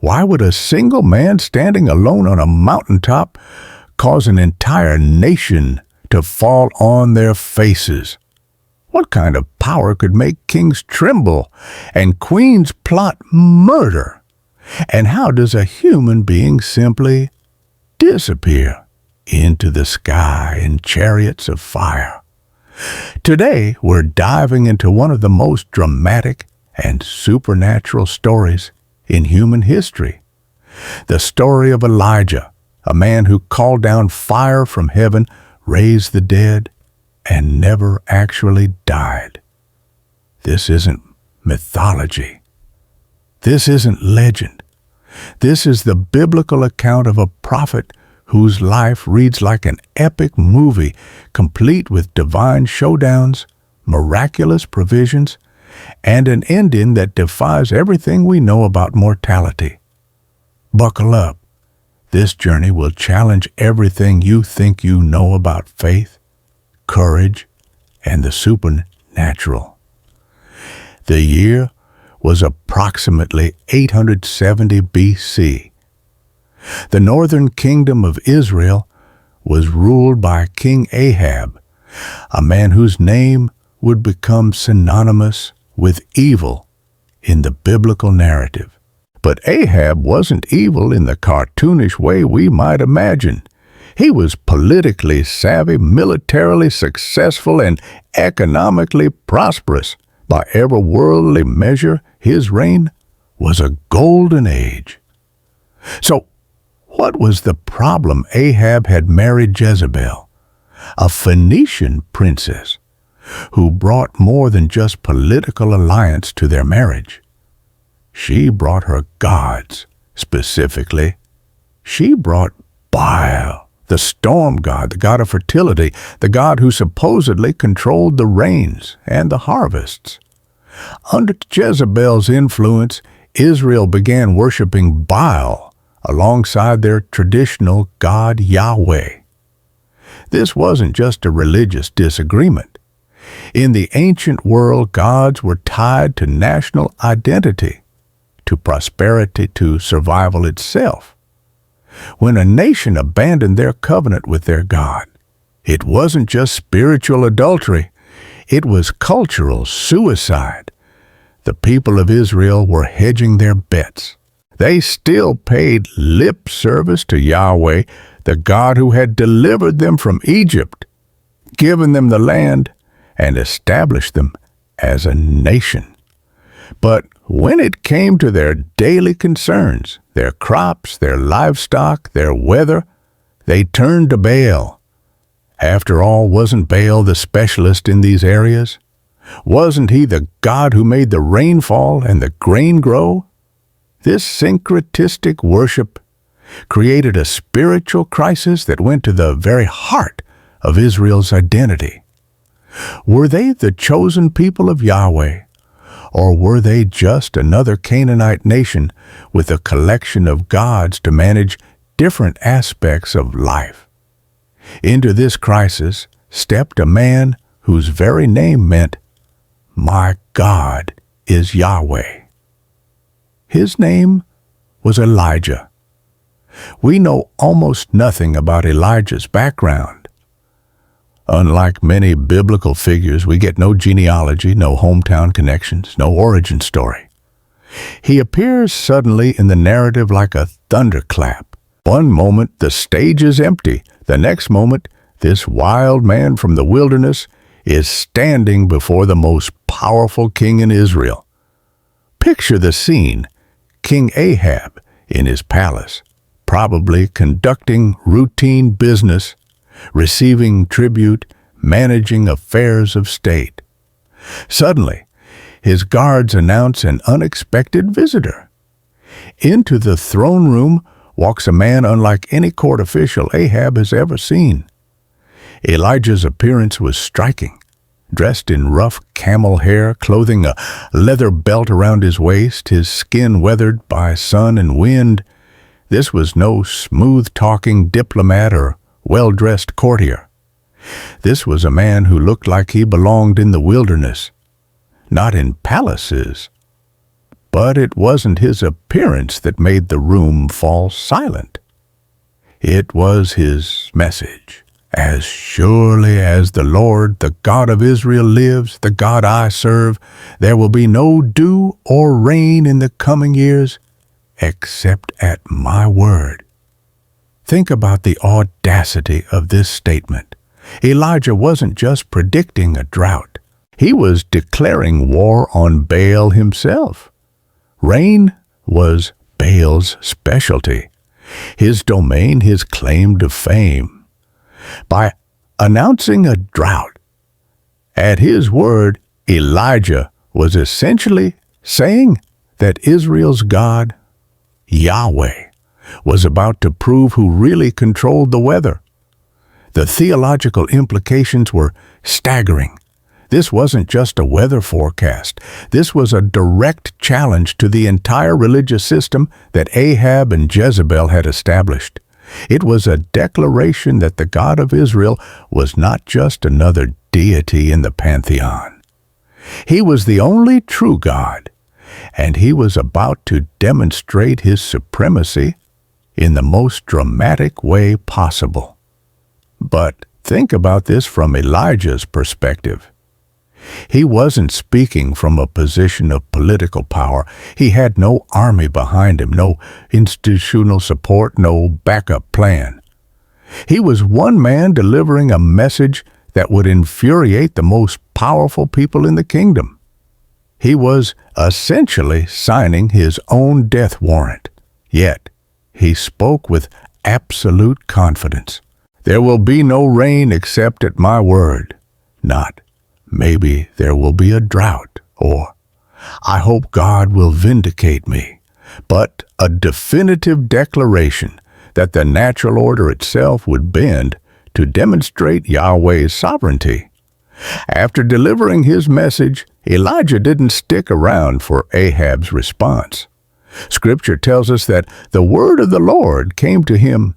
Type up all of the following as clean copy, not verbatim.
Why would a single man standing alone on a mountaintop cause an entire nation to fall on their faces? What kind of power could make kings tremble and queens plot murder? And how does a human being simply disappear into the sky in chariots of fire? Today, we're diving into one of the most dramatic and supernatural stories in human history. The story of Elijah, a man who called down fire from heaven, raised the dead, and never actually died. This isn't mythology. This isn't legend. This is the biblical account of a prophet whose life reads like an epic movie, complete with divine showdowns, miraculous provisions, and an ending that defies everything we know about mortality. Buckle up. This journey will challenge everything you think you know about faith, courage, and the supernatural. The year was approximately 870 BC. The northern kingdom of Israel was ruled by King Ahab, a man whose name would become synonymous with evil in the biblical narrative. But Ahab wasn't evil in the cartoonish way we might imagine. He was politically savvy, militarily successful, and economically prosperous. By every worldly measure, his reign was a golden age. So, what was the problem? Ahab had married Jezebel, a Phoenician princess, who brought more than just political alliance to their marriage. She brought her gods. Specifically, she brought Baal, the storm god, the god of fertility, the god who supposedly controlled the rains and the harvests. Under Jezebel's influence, Israel began worshiping Baal alongside their traditional god Yahweh. This wasn't just a religious disagreement. In the ancient world, gods were tied to national identity, to prosperity, to survival itself. When a nation abandoned their covenant with their God, it wasn't just spiritual adultery, it was cultural suicide. The people of Israel were hedging their bets. They still paid lip service to Yahweh, the God who had delivered them from Egypt, given them the land, and established them as a nation. But when it came to their daily concerns, their crops, their livestock, their weather, they turned to Baal. After all, wasn't Baal the specialist in these areas? Wasn't he the God who made the rain fall and the grain grow? This syncretistic worship created a spiritual crisis that went to the very heart of Israel's identity. Were they the chosen people of Yahweh, or were they just another Canaanite nation with a collection of gods to manage different aspects of life? Into this crisis stepped a man whose very name meant, "My God is Yahweh." His name was Elijah. We know almost nothing about Elijah's background. Unlike many biblical figures, we get no genealogy, no hometown connections, no origin story. He appears suddenly in the narrative like a thunderclap. One moment, the stage is empty. The next moment, this wild man from the wilderness is standing before the most powerful king in Israel. Picture the scene. King Ahab in his palace, probably conducting routine business, receiving tribute, managing affairs of state. Suddenly, his guards announce an unexpected visitor. Into the throne room walks a man unlike any court official Ahab has ever seen. Elijah's appearance was striking. Dressed in rough camel hair, clothing a leather belt around his waist, his skin weathered by sun and wind, this was no smooth-talking diplomat or well-dressed courtier. This was a man who looked like he belonged in the wilderness, not in palaces, But it wasn't his appearance that made the room fall silent. It was his message. As surely as the Lord, the God of Israel, lives, the God I serve, there will be no dew or rain in the coming years, except at my word. Think about the audacity of this statement. Elijah wasn't just predicting a drought. He was declaring war on Baal himself. Rain was Baal's specialty, his domain, his claim to fame. By announcing a drought, at his word, Elijah was essentially saying that Israel's God, Yahweh, was about to prove who really controlled the weather. The theological implications were staggering. This wasn't just a weather forecast. This was a direct challenge to the entire religious system that Ahab and Jezebel had established. It was a declaration that the God of Israel was not just another deity in the pantheon. He was the only true God, and he was about to demonstrate his supremacy in the most dramatic way possible. But think about this from Elijah's perspective. He wasn't speaking from a position of political power. He had no army behind him, no institutional support, no backup plan. He was one man delivering a message that would infuriate the most powerful people in the kingdom. He was essentially signing his own death warrant. Yet, he spoke with absolute confidence. There will be no rain except at my word. Not, maybe there will be a drought, or I hope God will vindicate me, but a definitive declaration that the natural order itself would bend to demonstrate Yahweh's sovereignty. After delivering his message, Elijah didn't stick around for Ahab's response. Scripture tells us that the word of the Lord came to him,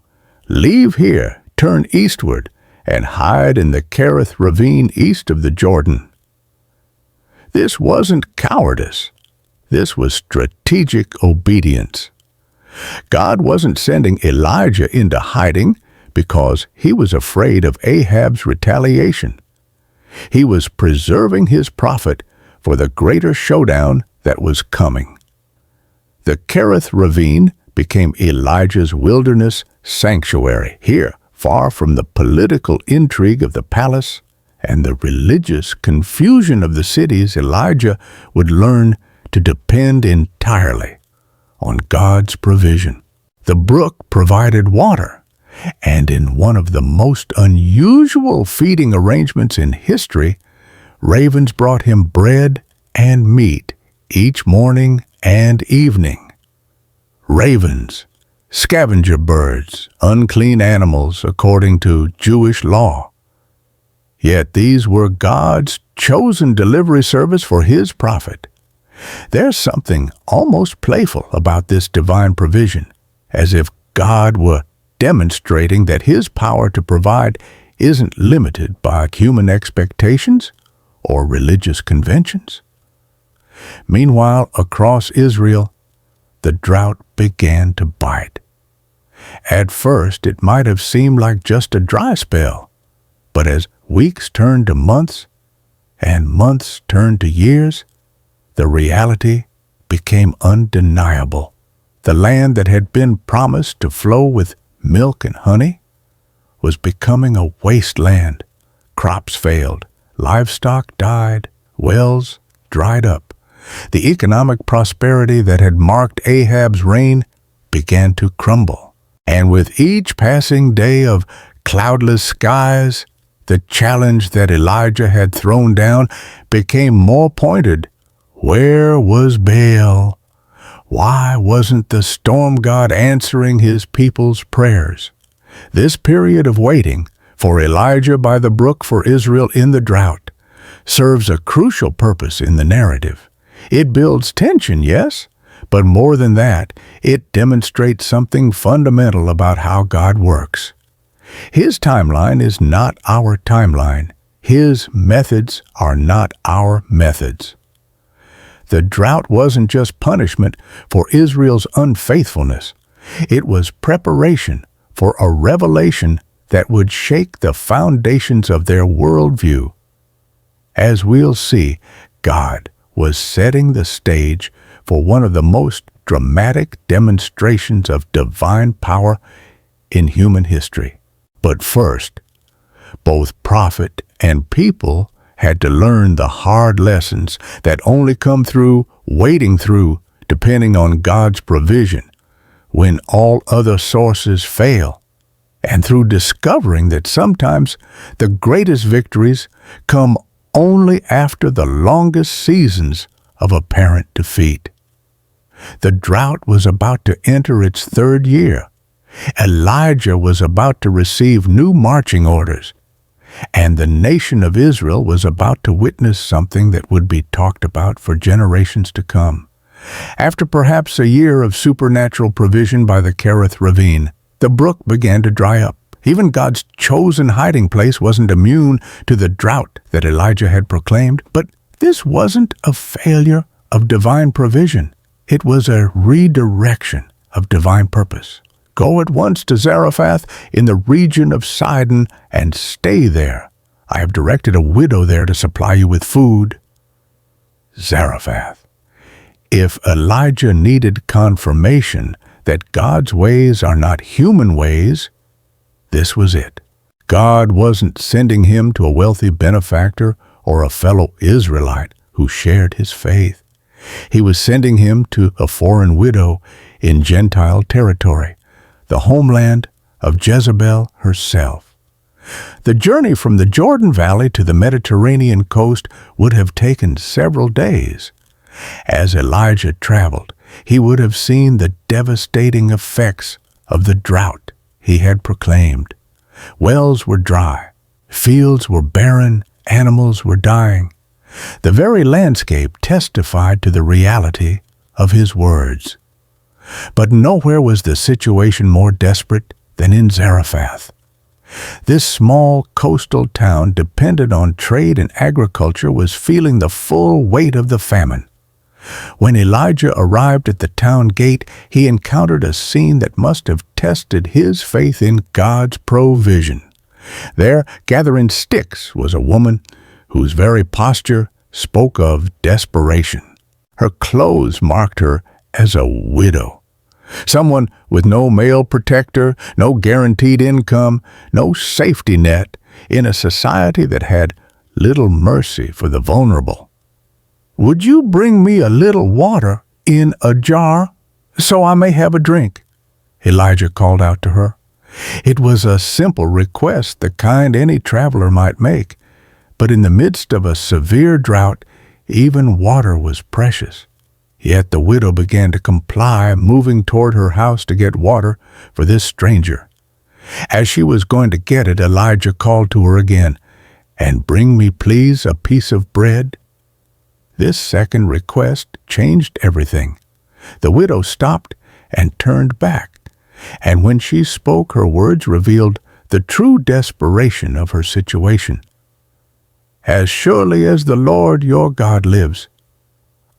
"Leave here, turn eastward, and hide in the Cherith ravine east of the Jordan." This wasn't cowardice. This was strategic obedience. God wasn't sending Elijah into hiding because he was afraid of Ahab's retaliation. He was preserving his prophet for the greater showdown that was coming. The Cherith ravine became Elijah's wilderness sanctuary. Here, far from the political intrigue of the palace and the religious confusion of the cities, Elijah would learn to depend entirely on God's provision. The brook provided water, and in one of the most unusual feeding arrangements in history, ravens brought him bread and meat each morning and evening. Ravens, scavenger birds, unclean animals according to Jewish law. Yet these were God's chosen delivery service for his prophet. There's something almost playful about this divine provision, as if God were demonstrating that his power to provide isn't limited by human expectations or religious conventions. Meanwhile, across Israel, the drought began to bite. At first, it might have seemed like just a dry spell, but as weeks turned to months and months turned to years, the reality became undeniable. The land that had been promised to flow with milk and honey was becoming a wasteland. Crops failed, livestock died, wells dried up. The economic prosperity that had marked Ahab's reign began to crumble. And with each passing day of cloudless skies, the challenge that Elijah had thrown down became more pointed. Where was Baal? Why wasn't the storm god answering his people's prayers? This period of waiting for Elijah by the brook for Israel in the drought serves a crucial purpose in the narrative. It builds tension, yes, but more than that, it demonstrates something fundamental about how God works. His timeline is not our timeline. His methods are not our methods. The drought wasn't just punishment for Israel's unfaithfulness. It was preparation for a revelation that would shake the foundations of their worldview. As we'll see, God was setting the stage for one of the most dramatic demonstrations of divine power in human history. But first, both prophet and people had to learn the hard lessons that only come through wading through, depending on God's provision, when all other sources fail, and through discovering that sometimes the greatest victories come only after the longest seasons of apparent defeat. The drought was about to enter its third year. Elijah was about to receive new marching orders, and the nation of Israel was about to witness something that would be talked about for generations to come. After perhaps a year of supernatural provision by the Kerith ravine, the brook began to dry up. Even God's chosen hiding place wasn't immune to the drought that Elijah had proclaimed. But this wasn't a failure of divine provision. It was a redirection of divine purpose. Go at once to Zarephath in the region of Sidon and stay there. I have directed a widow there to supply you with food. Zarephath. If Elijah needed confirmation that God's ways are not human ways, this was it. God wasn't sending him to a wealthy benefactor or a fellow Israelite who shared his faith. He was sending him to a foreign widow in Gentile territory, the homeland of Jezebel herself. The journey from the Jordan Valley to the Mediterranean coast would have taken several days. As Elijah traveled, he would have seen the devastating effects of the drought he had proclaimed. Wells were dry, fields were barren, animals were dying. The very landscape testified to the reality of his words. But nowhere was the situation more desperate than in Zarephath. This small coastal town, dependent on trade and agriculture, was feeling the full weight of the famine. When Elijah arrived at the town gate, he encountered a scene that must have tested his faith in God's provision. There, gathering sticks, was a woman whose very posture spoke of desperation. Her clothes marked her as a widow, someone with no male protector, no guaranteed income, no safety net, in a society that had little mercy for the vulnerable. "Would you bring me a little water in a jar so I may have a drink?" Elijah called out to her. It was a simple request, the kind any traveler might make. But in the midst of a severe drought, even water was precious. Yet the widow began to comply, moving toward her house to get water for this stranger. As she was going to get it, Elijah called to her again, "And bring me, please, a piece of bread." This second request changed everything. The widow stopped and turned back, and when she spoke, her words revealed the true desperation of her situation. "As surely as the Lord your God lives,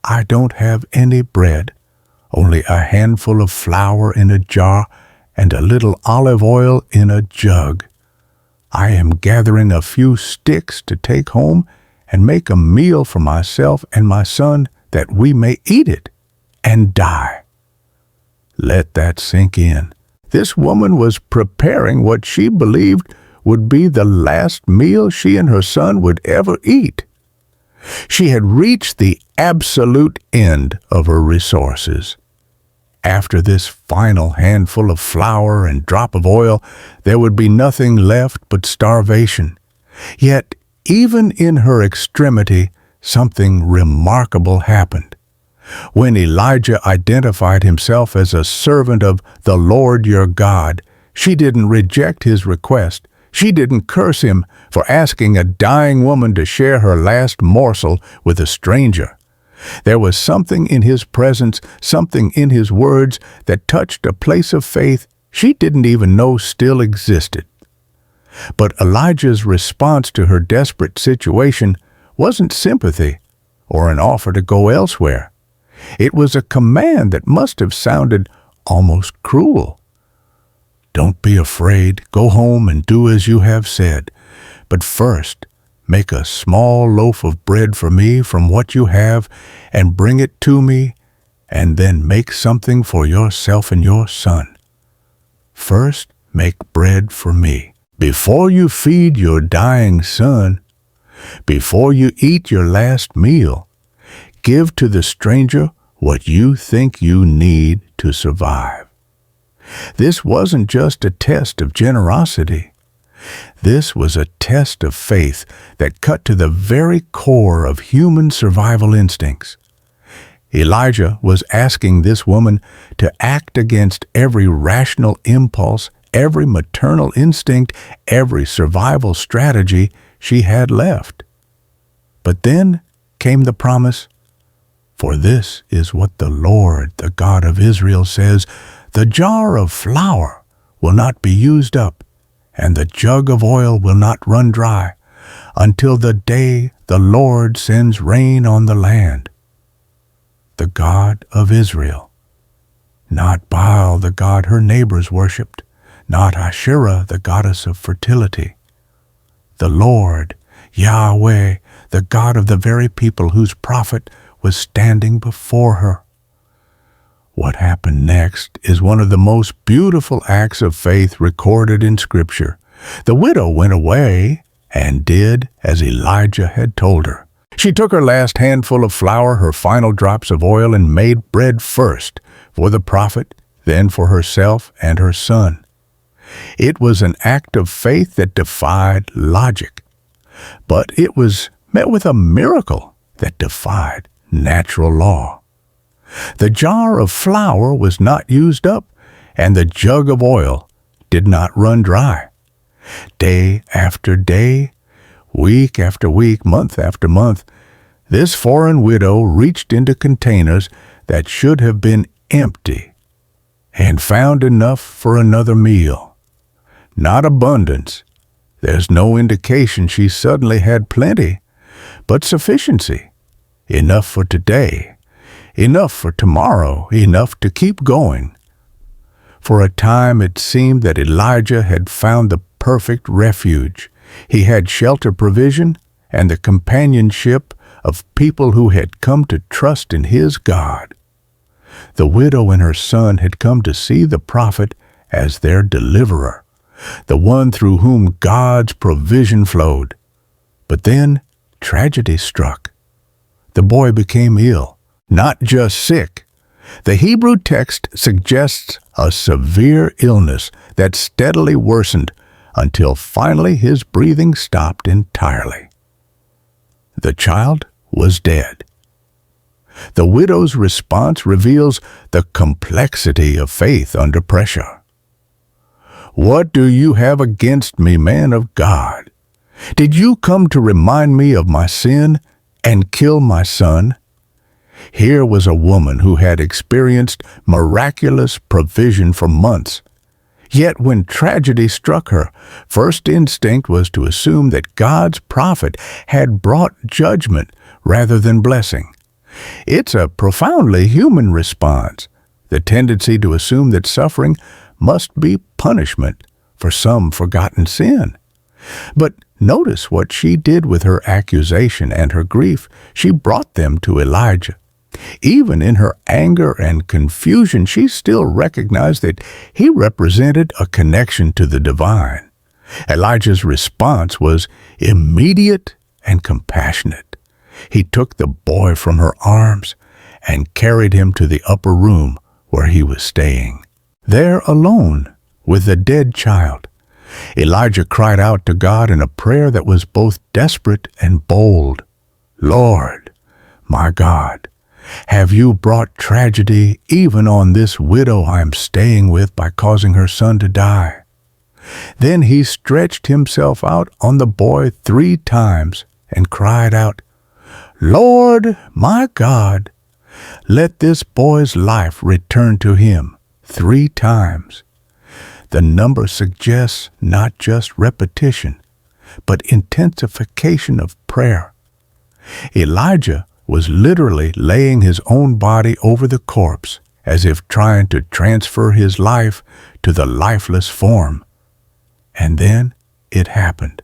I don't have any bread, only a handful of flour in a jar and a little olive oil in a jug. I am gathering a few sticks to take home and make a meal for myself and my son that we may eat it and die." Let that sink in. This woman was preparing what she believed would be the last meal she and her son would ever eat. She had reached the absolute end of her resources. After this final handful of flour and drop of oil, there would be nothing left but starvation. Yet, even in her extremity, something remarkable happened. When Elijah identified himself as a servant of the Lord your God, she didn't reject his request. She didn't curse him for asking a dying woman to share her last morsel with a stranger. There was something in his presence, something in his words that touched a place of faith she didn't even know still existed. But Elijah's response to her desperate situation wasn't sympathy or an offer to go elsewhere. It was a command that must have sounded almost cruel. Don't be afraid. Go home and do as you have said. But first, make a small loaf of bread for me from what you have and bring it to me, and then make something for yourself and your son. First, make bread for me. Before you feed your dying son, before you eat your last meal, give to the stranger what you think you need to survive. This wasn't just a test of generosity. This was a test of faith that cut to the very core of human survival instincts. Elijah was asking this woman to act against every rational impulse, every maternal instinct, every survival strategy she had left. But then came the promise, "For this is what the Lord, the God of Israel, says, the jar of flour will not be used up, and the jug of oil will not run dry, until the day the Lord sends rain on the land." The God of Israel. Not Baal, the god her neighbors worshipped, not Asherah, the goddess of fertility. The Lord, Yahweh, the God of the very people whose prophet was standing before her. What happened next is one of the most beautiful acts of faith recorded in Scripture. The widow went away and did as Elijah had told her. She took her last handful of flour, her final drops of oil, and made bread first for the prophet, then for herself and her son. It was an act of faith that defied logic, but it was met with a miracle that defied natural law. The jar of flour was not used up, and the jug of oil did not run dry. Day after day, week after week, month after month, this foreign widow reached into containers that should have been empty and found enough for another meal. Not abundance. There's no indication she suddenly had plenty, but sufficiency. Enough for today, enough for tomorrow, enough to keep going. For a time it seemed that Elijah had found the perfect refuge. He had shelter provision and the companionship of people who had come to trust in his God. The widow and her son had come to see the prophet as their deliverer, the one through whom God's provision flowed. But then tragedy struck. The boy became ill, not just sick. The Hebrew text suggests a severe illness that steadily worsened until finally his breathing stopped entirely. The child was dead. The widow's response reveals the complexity of faith under pressure. "What do you have against me, man of God? Did you come to remind me of my sin and kill my son?" Here was a woman who had experienced miraculous provision for months. Yet when tragedy struck her, first instinct was to assume that God's prophet had brought judgment rather than blessing. It's a profoundly human response, the tendency to assume that suffering must be punishment for some forgotten sin. But notice what she did with her accusation and her grief. She brought them to Elijah. Even in her anger and confusion, she still recognized that he represented a connection to the divine. Elijah's response was immediate and compassionate. He took the boy from her arms and carried him to the upper room where he was staying. There alone with the dead child, Elijah cried out to God in a prayer that was both desperate and bold. "Lord, my God, have you brought tragedy even on this widow I am staying with by causing her son to die?" Then he stretched himself out on the boy 3 times and cried out, "Lord, my God, let this boy's life return to him." 3 times. The number suggests not just repetition, but intensification of prayer. Elijah was literally laying his own body over the corpse, as if trying to transfer his life to the lifeless form. And then it happened.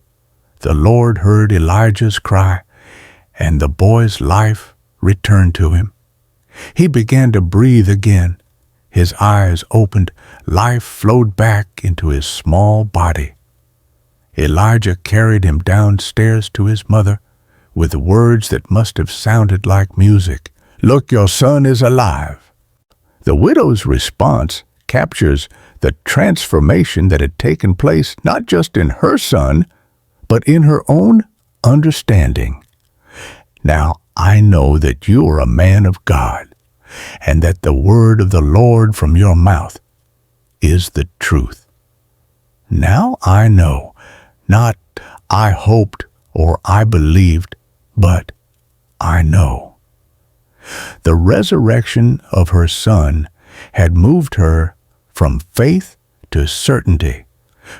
The Lord heard Elijah's cry, and the boy's life returned to him. He began to breathe again. His eyes opened, life flowed back into his small body. Elijah carried him downstairs to his mother with words that must have sounded like music. "Look, your son is alive." The widow's response captures the transformation that had taken place not just in her son, but in her own understanding. "Now I know that you are a man of God, and that the word of the Lord from your mouth is the truth." Now I know, not I hoped or I believed, but I know. The resurrection of her son had moved her from faith to certainty,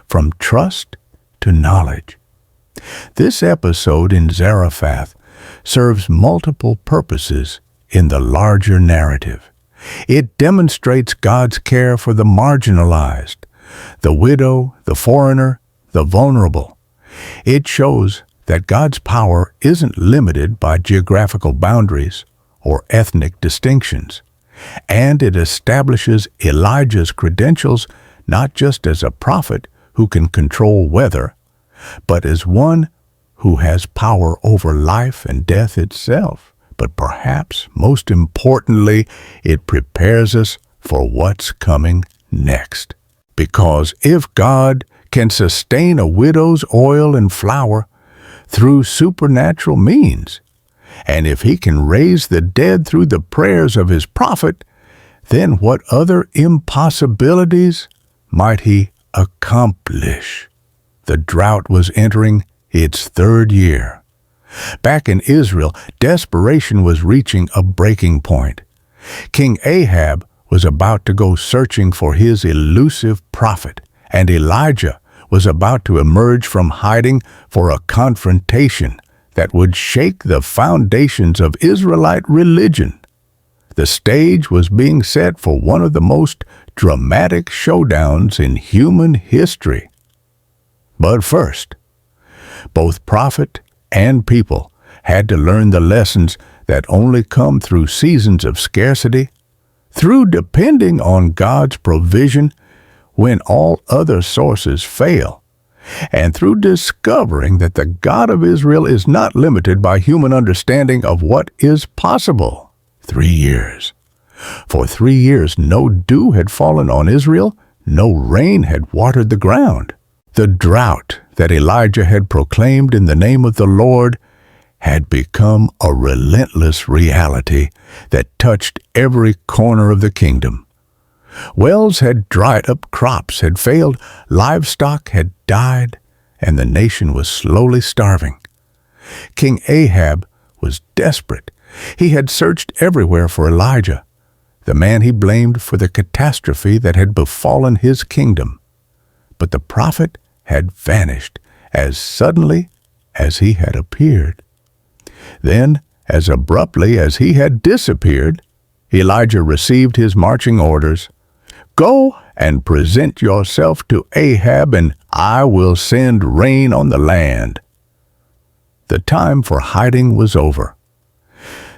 from trust to knowledge. This episode in Zarephath serves multiple purposes in the larger narrative. It demonstrates God's care for the marginalized, the widow, the foreigner, the vulnerable. It shows that God's power isn't limited by geographical boundaries or ethnic distinctions, and it establishes Elijah's credentials not just as a prophet who can control weather, but as one who has power over life and death itself. But perhaps most importantly, it prepares us for what's coming next. Because if God can sustain a widow's oil and flour through supernatural means, and if he can raise the dead through the prayers of his prophet, then what other impossibilities might he accomplish? The drought was entering its third year. Back in Israel, desperation was reaching a breaking point. King Ahab was about to go searching for his elusive prophet, and Elijah was about to emerge from hiding for a confrontation that would shake the foundations of Israelite religion. The stage was being set for one of the most dramatic showdowns in human history. But first, both prophet and people had to learn the lessons that only come through seasons of scarcity, through depending on God's provision when all other sources fail, and through discovering that the God of Israel is not limited by human understanding of what is possible. 3 years. For 3 years no dew had fallen on Israel, no rain had watered the ground. The drought that Elijah had proclaimed in the name of the Lord had become a relentless reality that touched every corner of the kingdom. Wells had dried up, crops had failed, livestock had died, and the nation was slowly starving. King Ahab was desperate. He had searched everywhere for Elijah, the man he blamed for the catastrophe that had befallen his kingdom. But the prophet had vanished as suddenly as he had appeared. Then, as abruptly as he had disappeared, Elijah received his marching orders. "Go and present yourself to Ahab, and I will send rain on the land." The time for hiding was over.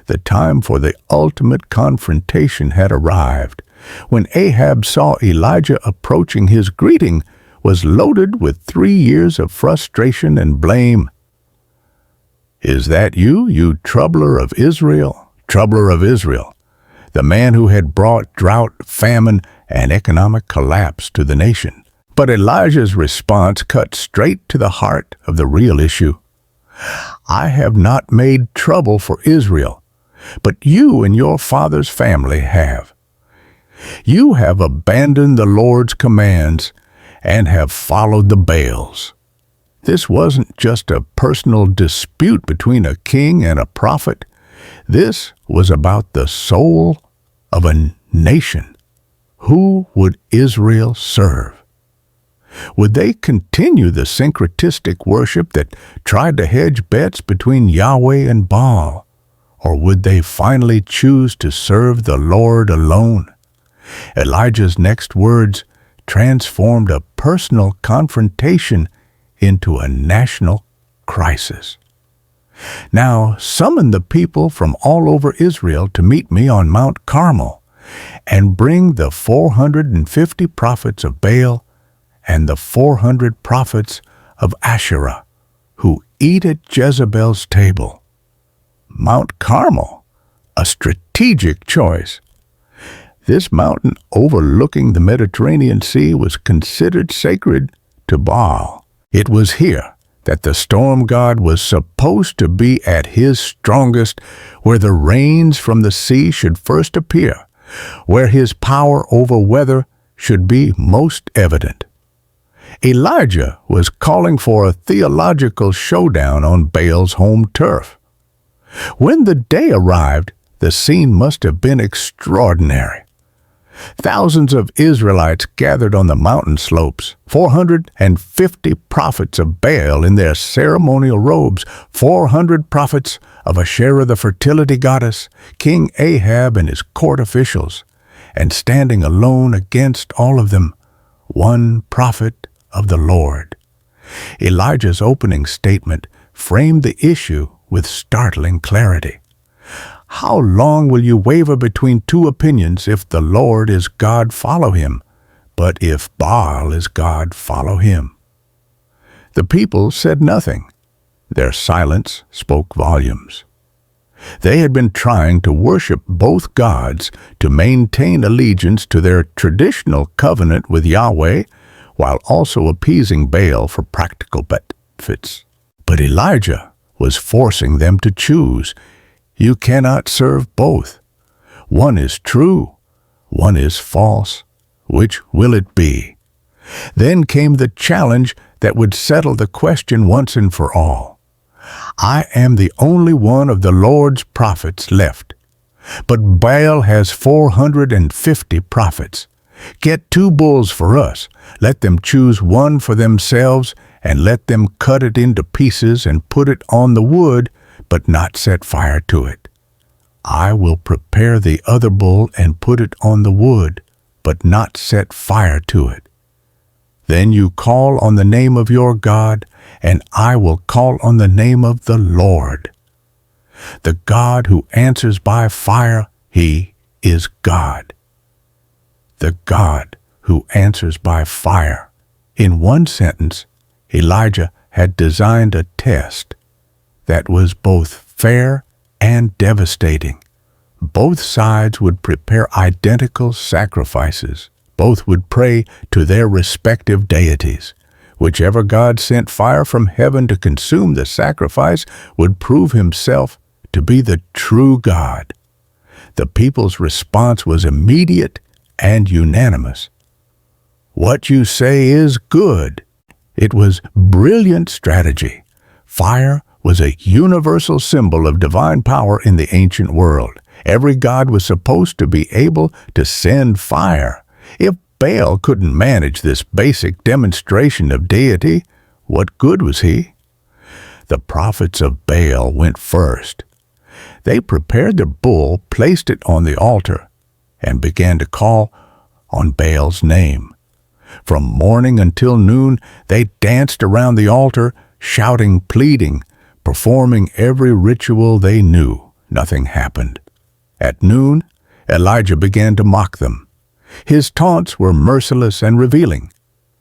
The time for the ultimate confrontation had arrived. When Ahab saw Elijah approaching, his greeting was loaded with 3 years of frustration and blame. "Is that you, you troubler of Israel? Troubler of Israel," the man who had brought drought, famine, and economic collapse to the nation. But Elijah's response cut straight to the heart of the real issue. "I have not made trouble for Israel, but you and your father's family have. You have abandoned the Lord's commands and have followed the Baals." This wasn't just a personal dispute between a king and a prophet. This was about the soul of a nation. Who would Israel serve? Would they continue the syncretistic worship that tried to hedge bets between Yahweh and Baal? Or would they finally choose to serve the Lord alone? Elijah's next words transformed a personal confrontation into a national crisis. Now summon the people from all over Israel to meet me on Mount Carmel, and bring the 450 prophets of Baal and the 400 prophets of Asherah, who eat at Jezebel's table. Mount Carmel, a strategic choice. This mountain overlooking the Mediterranean Sea was considered sacred to Baal. It was here that the storm god was supposed to be at his strongest, where the rains from the sea should first appear, where his power over weather should be most evident. Elijah was calling for a theological showdown on Baal's home turf. When the day arrived, the scene must have been extraordinary. Thousands of Israelites gathered on the mountain slopes, 450 prophets of Baal in their ceremonial robes, 400 prophets of Asherah the fertility goddess, King Ahab and his court officials, and standing alone against all of them, one prophet of the Lord. Elijah's opening statement framed the issue with startling clarity. How long will you waver between two opinions? If the Lord is God, follow him, but if Baal is God, follow him. The people said nothing. Their silence spoke volumes. They had been trying to worship both gods to maintain allegiance to their traditional covenant with Yahweh, while also appeasing Baal for practical benefits. But Elijah was forcing them to choose. You cannot serve both. One is true, one is false. Which will it be? Then came the challenge that would settle the question once and for all. I am the only one of the Lord's prophets left, but Baal has 450 prophets. Get 2 bulls for us, let them choose one for themselves, and let them cut it into pieces and put it on the wood, but not set fire to it. I will prepare the other bull and put it on the wood, but not set fire to it. Then you call on the name of your God, and I will call on the name of the Lord. The God who answers by fire, he is God. The God who answers by fire. In one sentence, Elijah had designed a test that was both fair and devastating. Both sides would prepare identical sacrifices. Both would pray to their respective deities. Whichever God sent fire from heaven to consume the sacrifice would prove himself to be the true God. The people's response was immediate and unanimous. What you say is good. It was brilliant strategy. Fire was a universal symbol of divine power in the ancient world. Every god was supposed to be able to send fire. If Baal couldn't manage this basic demonstration of deity, what good was he? The prophets of Baal went first. They prepared their bull, placed it on the altar, and began to call on Baal's name. From morning until noon, they danced around the altar, shouting, pleading, performing every ritual they knew. Nothing happened. At noon, Elijah began to mock them. His taunts were merciless and revealing.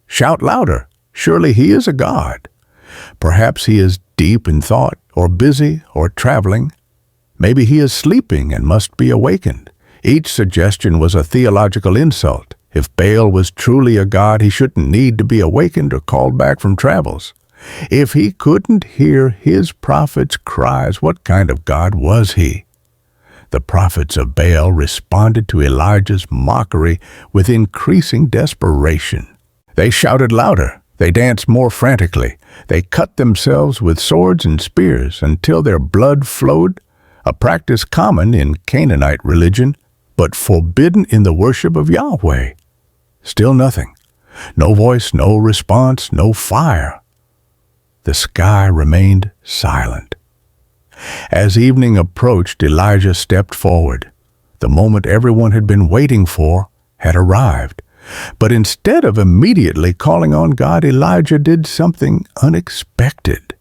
Shout louder, surely he is a god. Perhaps he is deep in thought, or busy, or traveling. Maybe he is sleeping and must be awakened. Each suggestion was a theological insult. If Baal was truly a god, he shouldn't need to be awakened or called back from travels. If he couldn't hear his prophets' cries, what kind of god was he? The prophets of Baal responded to Elijah's mockery with increasing desperation. They shouted louder. They danced more frantically. They cut themselves with swords and spears until their blood flowed, a practice common in Canaanite religion, but forbidden in the worship of Yahweh. Still nothing. No voice, no response, no fire. The sky remained silent. As evening approached, Elijah stepped forward. The moment everyone had been waiting for had arrived. But instead of immediately calling on God, Elijah did something unexpected.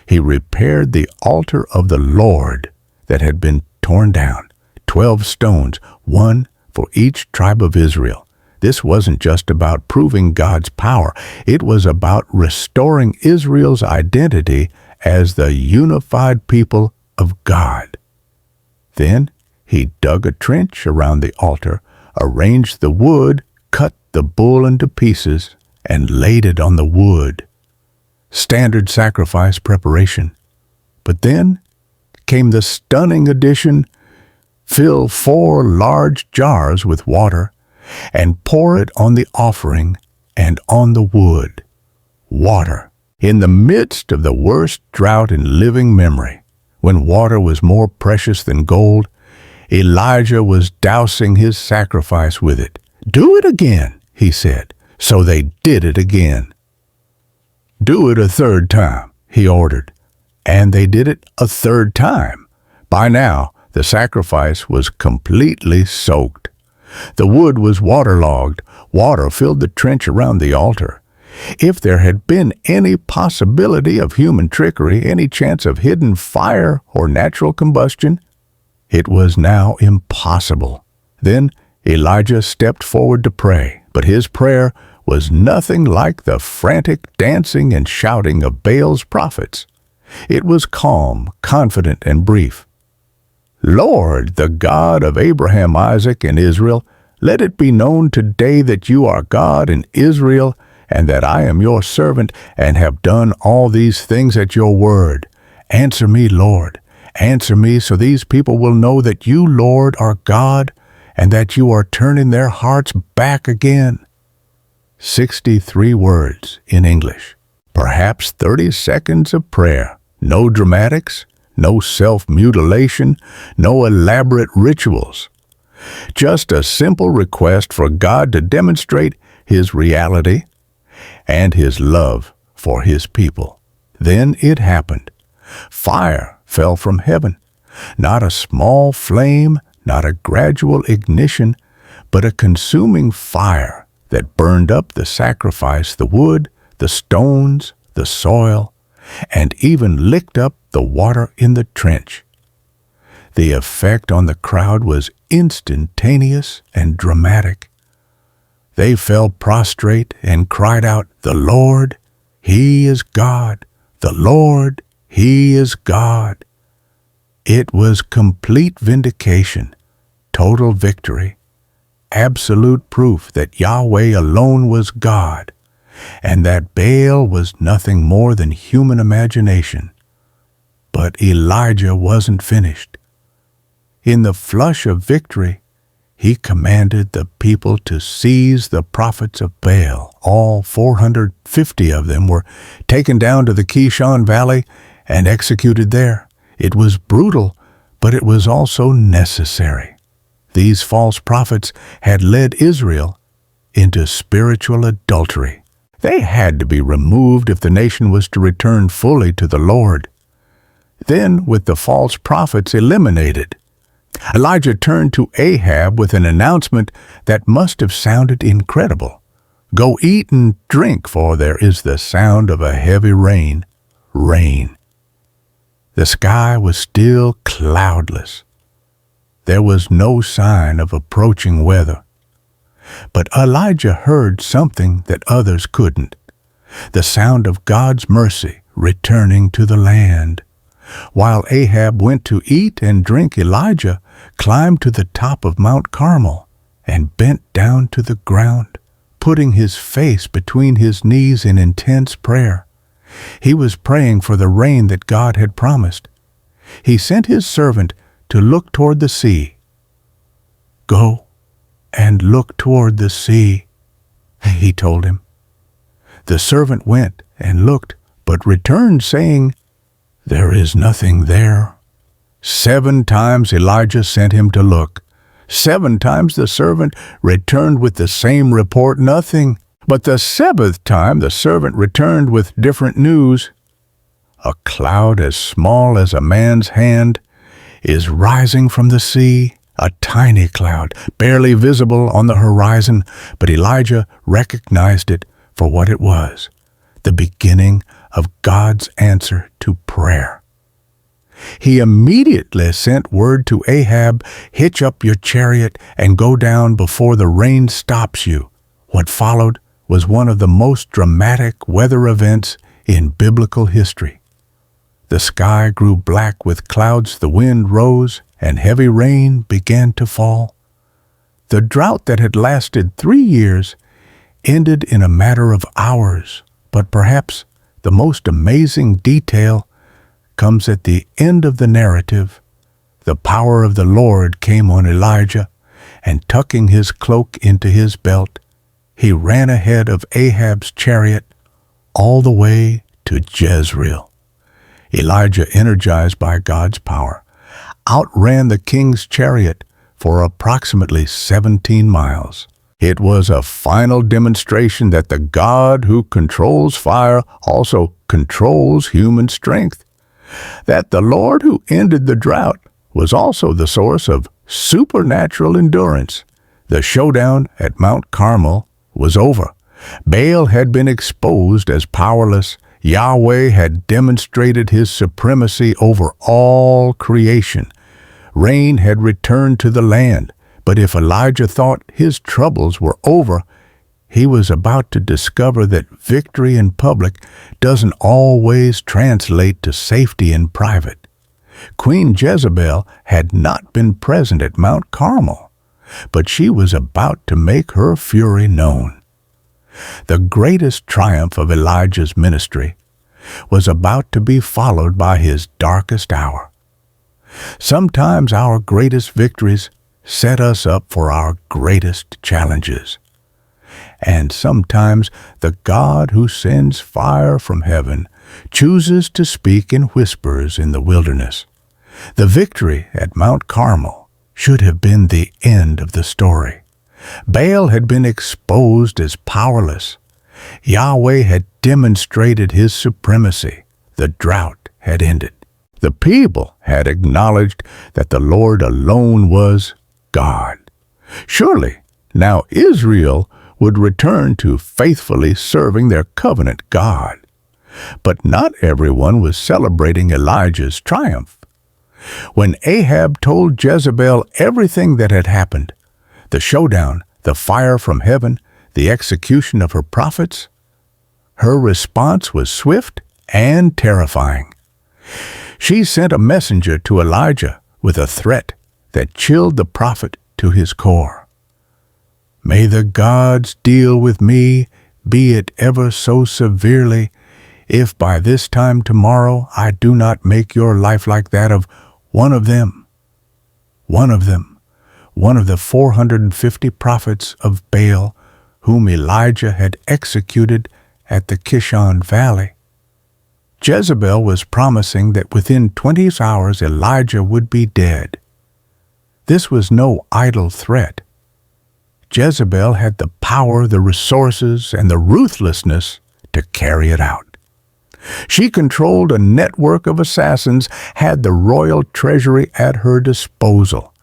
He repaired the altar of the Lord that had been torn down. 12 stones, one for each tribe of Israel. This wasn't just about proving God's power. It was about restoring Israel's identity as the unified people of God. Then he dug a trench around the altar, arranged the wood, cut the bull into pieces, and laid it on the wood. Standard sacrifice preparation. But then came the stunning addition: fill 4 large jars with water and pour it on the offering and on the wood. Water. In the midst of the worst drought in living memory, when water was more precious than gold, Elijah was dousing his sacrifice with it. "Do it again," he said. So they did it again. "Do it a 3rd time," he ordered. And they did it a 3rd time. By now, the sacrifice was completely soaked. The wood was waterlogged. Water filled the trench around the altar. If there had been any possibility of human trickery, any chance of hidden fire or natural combustion, it was now impossible. Then Elijah stepped forward to pray, but his prayer was nothing like the frantic dancing and shouting of Baal's prophets. It was calm, confident, and brief. "Lord, the God of Abraham, Isaac, and Israel, let it be known today that you are God in Israel, and that I am your servant, and have done all these things at your word. Answer me, Lord. Answer me, so these people will know that you, Lord, are God, and that you are turning their hearts back again." 63 words in English. Perhaps 30 seconds of prayer. No dramatics, no self-mutilation, no elaborate rituals. Just a simple request for God to demonstrate His reality and His love for His people. Then it happened. Fire fell from heaven. Not a small flame, not a gradual ignition, but a consuming fire that burned up the sacrifice, the wood, the stones, the soil, and even licked up the water in the trench. The effect on the crowd was instantaneous and dramatic. They fell prostrate and cried out, "The Lord, He is God! The Lord, He is God!" It was complete vindication, total victory, absolute proof that Yahweh alone was God, and that Baal was nothing more than human imagination. But Elijah wasn't finished. In the flush of victory, he commanded the people to seize the prophets of Baal. All 450 of them were taken down to the Kishon Valley and executed there. It was brutal, but it was also necessary. These false prophets had led Israel into spiritual adultery. They had to be removed if the nation was to return fully to the Lord. Then, with the false prophets eliminated, Elijah turned to Ahab with an announcement that must have sounded incredible. "Go eat and drink, for there is the sound of a heavy rain." Rain. The sky was still cloudless. There was no sign of approaching weather. But Elijah heard something that others couldn't: the sound of God's mercy returning to the land. While Ahab went to eat and drink, Elijah climbed to the top of Mount Carmel and bent down to the ground, putting his face between his knees in intense prayer. He was praying for the rain that God had promised. He sent his servant to look toward the sea. "Go and look toward the sea," he told him. The servant went and looked, but returned saying, "There is nothing there." 7 times Elijah sent him to look. 7 times the servant returned with the same report, nothing. But the 7th time the servant returned with different news. a cloud as small as a man's hand is rising from the sea, a tiny cloud, barely visible on the horizon, but Elijah recognized it for what it was, the beginning of God's answer to prayer. He immediately sent word to Ahab, "Hitch up your chariot and go down before the rain stops you." What followed was one of the most dramatic weather events in biblical history. The sky grew black with clouds, the wind rose, and heavy rain began to fall. The drought that had lasted 3 years ended in a matter of hours, but perhaps the most amazing detail comes at the end of the narrative. The power of the Lord came on Elijah, and tucking his cloak into his belt, he ran ahead of Ahab's chariot all the way to Jezreel. Elijah, energized by God's power, outran the king's chariot for approximately 17 miles. It was a final demonstration that the God who controls fire also controls human strength, that the Lord who ended the drought was also the source of supernatural endurance. The showdown at Mount Carmel was over. Baal had been exposed as powerless. Yahweh had demonstrated his supremacy over all creation. Rain had returned to the land, but if Elijah thought his troubles were over, he was about to discover that victory in public doesn't always translate to safety in private. Queen Jezebel had not been present at Mount Carmel, but she was about to make her fury known. The greatest triumph of Elijah's ministry was about to be followed by his darkest hour. Sometimes our greatest victories set us up for our greatest challenges. And sometimes the God who sends fire from heaven chooses to speak in whispers in the wilderness. The victory at Mount Carmel should have been the end of the story. Baal had been exposed as powerless. Yahweh had demonstrated his supremacy. The drought had ended. The people had acknowledged that the Lord alone was God. Surely, now Israel would return to faithfully serving their covenant God. But not everyone was celebrating Elijah's triumph. When Ahab told Jezebel everything that had happened, the showdown, the fire from heaven, the execution of her prophets, her response was swift and terrifying. She sent a messenger to Elijah with a threat that chilled the prophet to his core. "May the gods deal with me, be it ever so severely, if by this time tomorrow I do not make your life like that of one of them." One of them. One of the 450 prophets of Baal whom Elijah had executed at the Kishon Valley. Jezebel was promising that within 20 hours Elijah would be dead. This was no idle threat. Jezebel had the power, the resources, and the ruthlessness to carry it out. She controlled a network of assassins, had the royal treasury at her disposal,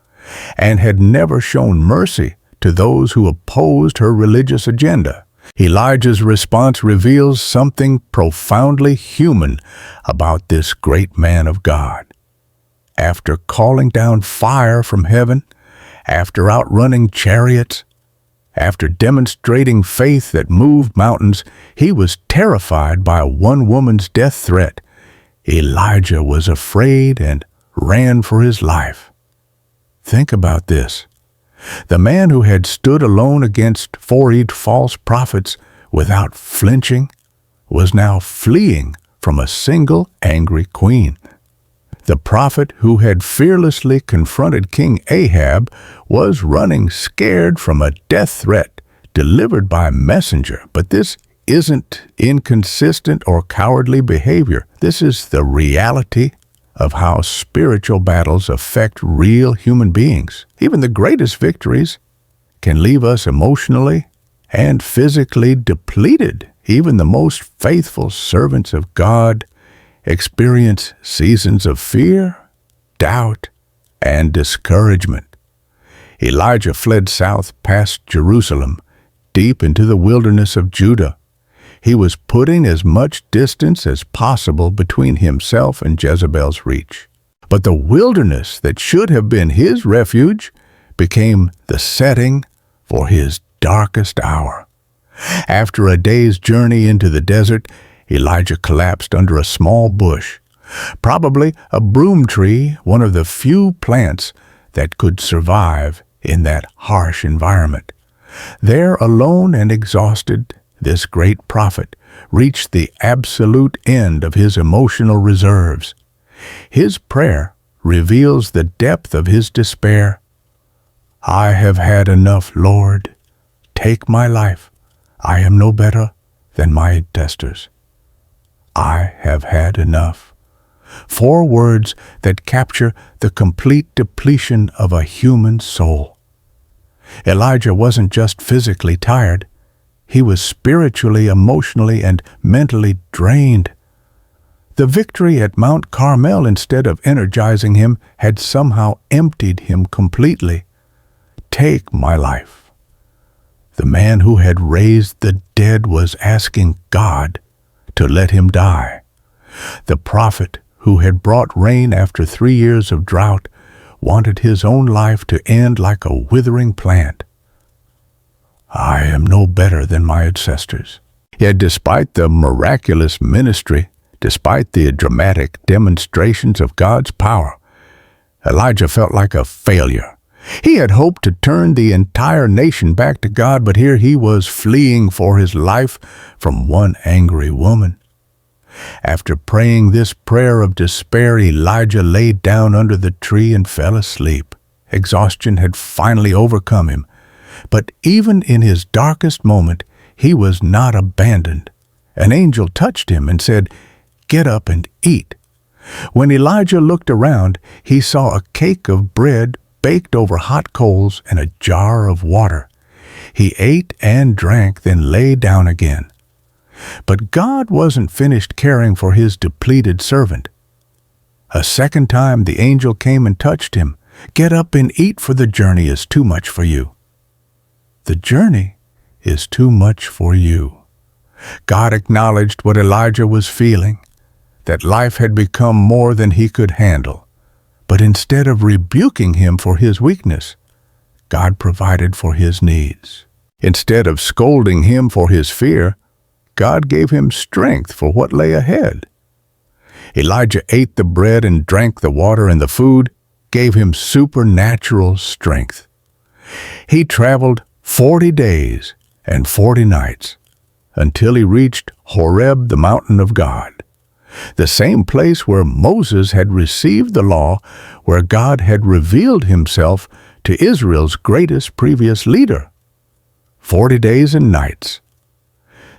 and had never shown mercy to those who opposed her religious agenda. Elijah's response reveals something profoundly human about this great man of God. After calling down fire from heaven, after outrunning chariots, after demonstrating faith that moved mountains, he was terrified by one woman's death threat. Elijah was afraid and ran for his life. Think about this. The man who had stood alone against 4 false prophets without flinching was now fleeing from a single angry queen. The prophet who had fearlessly confronted King Ahab was running scared from a death threat delivered by a messenger. But this isn't inconsistent or cowardly behavior. This is the reality of how spiritual battles affect real human beings. Even the greatest victories can leave us emotionally and physically depleted. Even the most faithful servants of God experience seasons of fear, doubt, and discouragement. Elijah fled south past Jerusalem, deep into the wilderness of Judah. He was putting as much distance as possible between himself and Jezebel's reach. But the wilderness that should have been his refuge became the setting for his darkest hour. After a day's journey into the desert, Elijah collapsed under a small bush, probably a broom tree, one of the few plants that could survive in that harsh environment. There, alone and exhausted, this great prophet reached the absolute end of his emotional reserves. His prayer reveals the depth of his despair. "I have had enough, Lord. Take my life. I am no better than my testers. I have had enough." 4 words that capture the complete depletion of a human soul. Elijah wasn't just physically tired. He was spiritually, emotionally, and mentally drained. The victory at Mount Carmel, instead of energizing him, had somehow emptied him completely. "Take my life." The man who had raised the dead was asking God to let him die. The prophet who had brought rain after 3 years of drought wanted his own life to end like a withering plant. "I am no better than my ancestors." Yet despite the miraculous ministry, despite the dramatic demonstrations of God's power, Elijah felt like a failure. He had hoped to turn the entire nation back to God, but here he was fleeing for his life from one angry woman. After praying this prayer of despair, Elijah lay down under the tree and fell asleep. Exhaustion had finally overcome him. But even in his darkest moment, he was not abandoned. An angel touched him and said, "Get up and eat." When Elijah looked around, he saw a cake of bread baked over hot coals and a jar of water. He ate and drank, then lay down again. But God wasn't finished caring for his depleted servant. A second time the angel came and touched him. "Get up and eat, for the journey is too much for you." The journey is too much for you. God acknowledged what Elijah was feeling, that life had become more than he could handle. But instead of rebuking him for his weakness, God provided for his needs. Instead of scolding him for his fear, God gave him strength for what lay ahead. Elijah ate the bread and drank the water, and the food gave him supernatural strength. He traveled 40 days and 40 nights until he reached Horeb, the mountain of God, the same place where Moses had received the law, where God had revealed himself to Israel's greatest previous leader. 40 days and nights,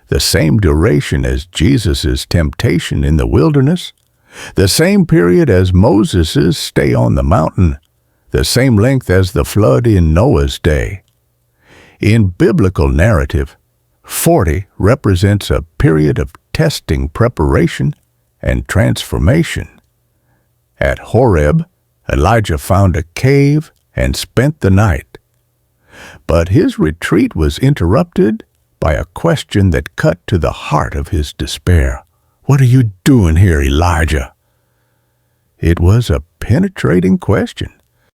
the same duration as Jesus' temptation in the wilderness, the same period as Moses' stay on the mountain, the same length as the flood in Noah's day. In biblical narrative, 40 represents a period of testing, preparation, and transformation. At Horeb, Elijah found a cave and spent the night. But his retreat was interrupted by a question that cut to the heart of his despair. "What are you doing here, Elijah?" It was a penetrating question.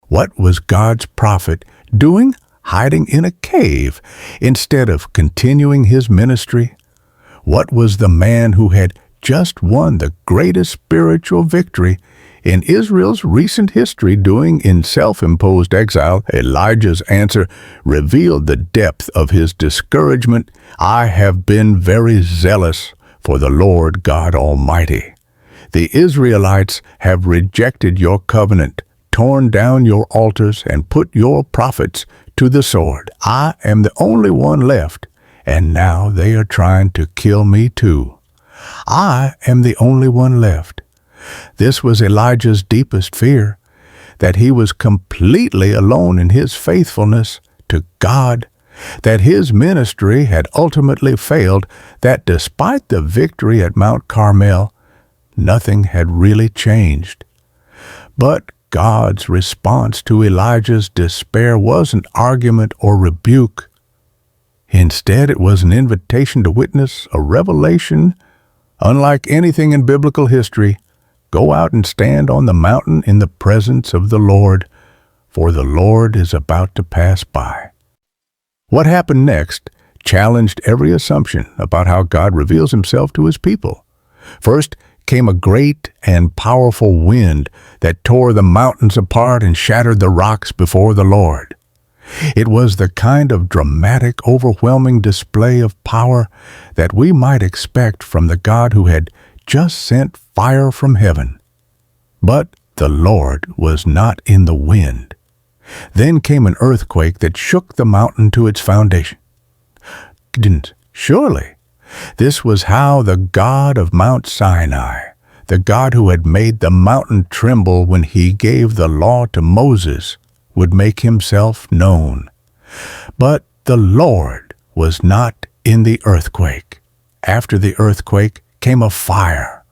What was God's prophet doing hiding in a cave instead of continuing his ministry? What was the man who had just won the greatest spiritual victory in Israel's recent history doing in self-imposed exile? Elijah's answer revealed the depth of his discouragement. "I have been very zealous for the Lord God Almighty. The Israelites have rejected your covenant, torn down your altars, and put your prophets to the sword. I am the only one left, and now they are trying to kill me too. I am the only one left." This was Elijah's deepest fear, that he was completely alone in his faithfulness to God, that his ministry had ultimately failed, that despite the victory at Mount Carmel, nothing had really changed. But God's response to Elijah's despair wasn't argument or rebuke. Instead, it was an invitation to witness a revelation unlike anything in biblical history. Go out and stand on the mountain in the presence of the Lord, for the Lord is about to pass by. What happened next challenged every assumption about how God reveals himself to his people. First came a great and powerful wind that tore the mountains apart and shattered the rocks before the Lord. It was the kind of dramatic, overwhelming display of power that we might expect from the God who had just sent fire from heaven. But the Lord was not in the wind. Then came an earthquake that shook the mountain to its foundation. Surely, this was how the God of Mount Sinai, the God who had made the mountain tremble when he gave the law to Moses, would make himself known. But the Lord was not in the earthquake. After the earthquake came a fire,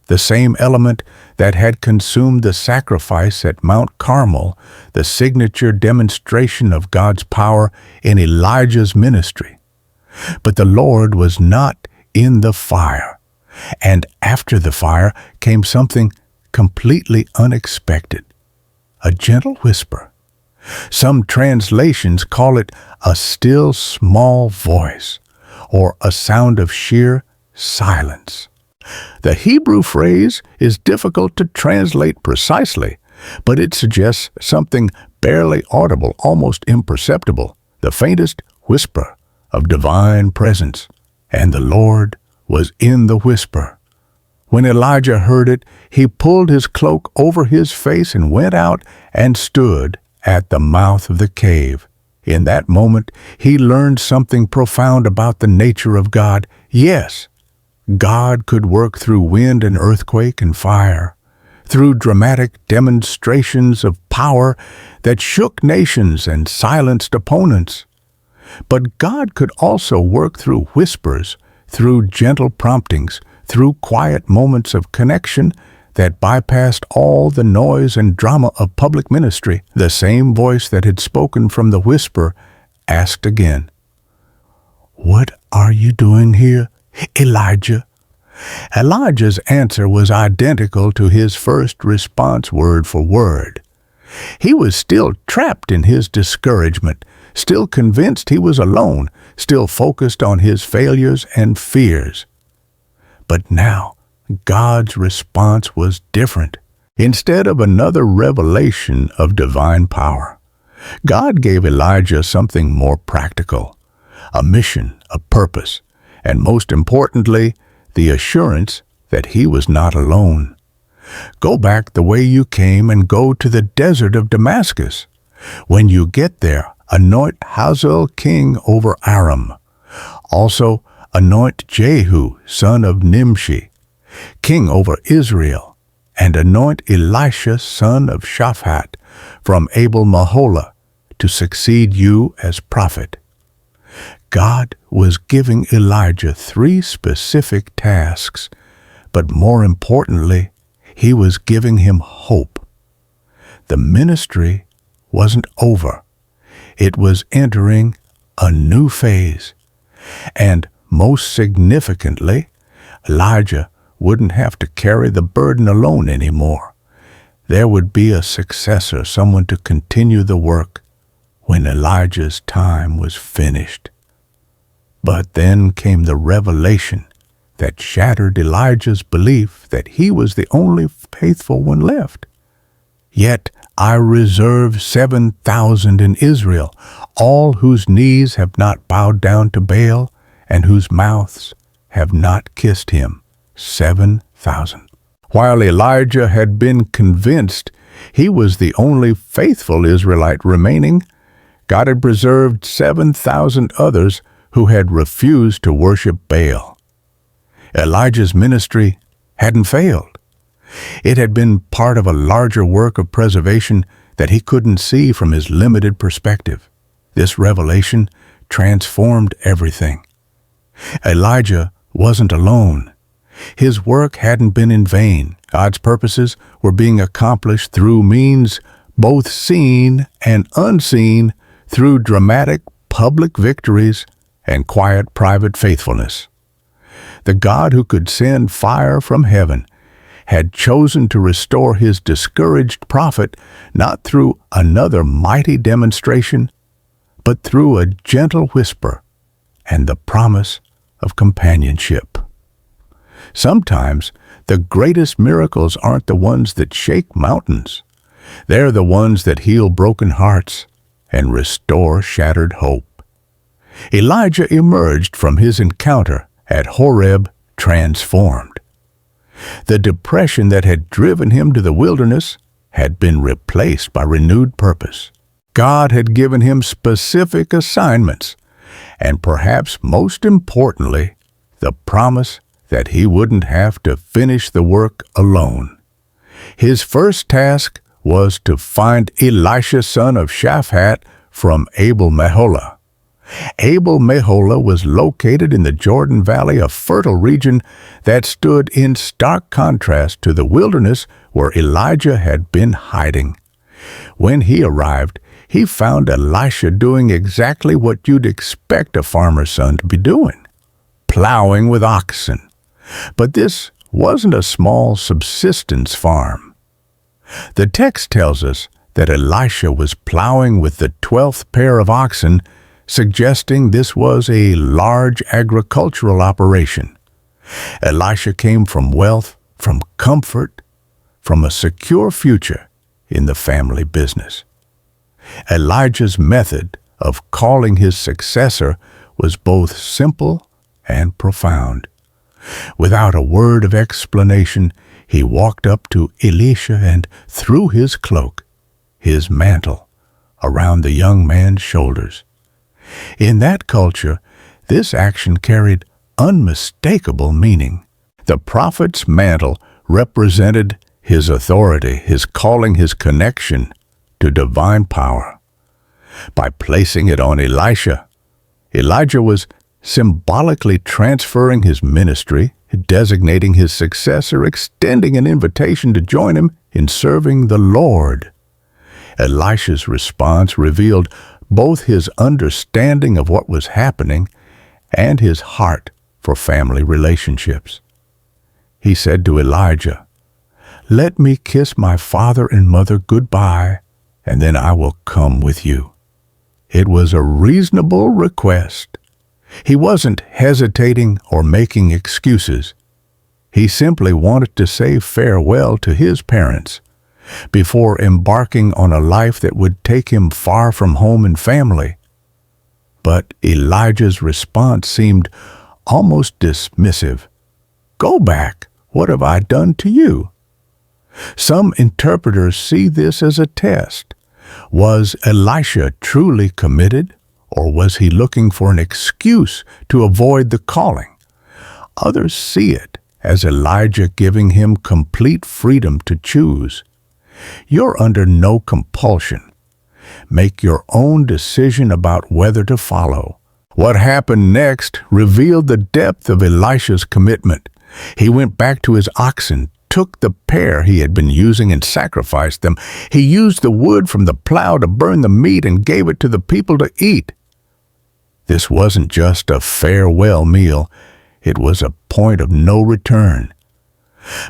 the same element that had consumed the sacrifice at Mount Carmel, the signature demonstration of God's power in Elijah's ministry. But the Lord was not in the fire. And after the fire came something completely unexpected, a gentle whisper. Some translations call it a still small voice, or a sound of sheer silence. The Hebrew phrase is difficult to translate precisely, but it suggests something barely audible, almost imperceptible, the faintest whisper of divine presence. And the Lord was in the whisper. When Elijah heard it, he pulled his cloak over his face and went out and stood at the mouth of the cave. In that moment, he learned something profound about the nature of God. Yes, God could work through wind and earthquake and fire, through dramatic demonstrations of power that shook nations and silenced opponents. But God could also work through whispers, through gentle promptings, through quiet moments of connection that bypassed all the noise and drama of public ministry. The same voice that had spoken from the whisper asked again, "What are you doing here, Elijah?" Elijah's answer was identical to his first response, word for word. He was still trapped in his discouragement, still convinced he was alone, still focused on his failures and fears. But now, God's response was different. Instead of another revelation of divine power, God gave Elijah something more practical, a mission, a purpose, and most importantly, the assurance that he was not alone. Go back the way you came and go to the desert of Damascus. When you get there, anoint Hazael king over Aram. Also, anoint Jehu, son of Nimshi, king over Israel, and anoint Elisha, son of Shaphat, from Abel-Maholah, to succeed you as prophet. God was giving Elijah 3 specific tasks, but more importantly, he was giving him hope. The ministry wasn't over. It was entering a new phase. And most significantly, Elijah wouldn't have to carry the burden alone anymore. There would be a successor, someone to continue the work when Elijah's time was finished. But then came the revelation that shattered Elijah's belief that he was the only faithful one left. "Yet I reserve 7,000 in Israel, all whose knees have not bowed down to Baal, and whose mouths have not kissed him." 7,000. While Elijah had been convinced he was the only faithful Israelite remaining, God had preserved 7,000 others who had refused to worship Baal. Elijah's ministry hadn't failed. It had been part of a larger work of preservation that he couldn't see from his limited perspective. This revelation transformed everything. Elijah wasn't alone. His work hadn't been in vain. God's purposes were being accomplished through means both seen and unseen, through dramatic public victories and quiet private faithfulness. The God who could send fire from heaven had chosen to restore his discouraged prophet not through another mighty demonstration, but through a gentle whisper and the promise of companionship. Sometimes the greatest miracles aren't the ones that shake mountains. They're the ones that heal broken hearts and restore shattered hope. Elijah emerged from his encounter at Horeb transformed. The depression that had driven him to the wilderness had been replaced by renewed purpose. God had given him specific assignments, and perhaps most importantly, the promise that he wouldn't have to finish the work alone. His first task was to find Elisha, son of Shaphat, from Abel-Meholah. Abel-Meholah was located in the Jordan Valley, a fertile region that stood in stark contrast to the wilderness where Elijah had been hiding. When he arrived, he found Elisha doing exactly what you'd expect a farmer's son to be doing, plowing with oxen. But this wasn't a small subsistence farm. The text tells us that Elisha was plowing with the 12th pair of oxen, suggesting this was a large agricultural operation. Elisha came from wealth, from comfort, from a secure future in the family business. Elijah's method of calling his successor was both simple and profound. Without a word of explanation, he walked up to Elisha and threw his cloak, his mantle, around the young man's shoulders. In that culture, this action carried unmistakable meaning. The prophet's mantle represented his authority, his calling, his connection to divine power. By placing it on Elisha, Elijah was symbolically transferring his ministry, designating his successor, extending an invitation to join him in serving the Lord. Elisha's response revealed both his understanding of what was happening and his heart for family relationships. He said to Elijah, "Let me kiss my father and mother goodbye, and then I will come with you." It was a reasonable request. He wasn't hesitating or making excuses. He simply wanted to say farewell to his parents before embarking on a life that would take him far from home and family. But Elijah's response seemed almost dismissive. "Go back. What have I done to you?" Some interpreters see this as a test. Was Elisha truly committed, or was he looking for an excuse to avoid the calling? Others see it as Elijah giving him complete freedom to choose. You're under no compulsion. Make your own decision about whether to follow. What happened next revealed the depth of Elisha's commitment. He went back to his oxen, took the pair he had been using and sacrificed them. He used the wood from the plow to burn the meat and gave it to the people to eat. This wasn't just a farewell meal. It was a point of no return.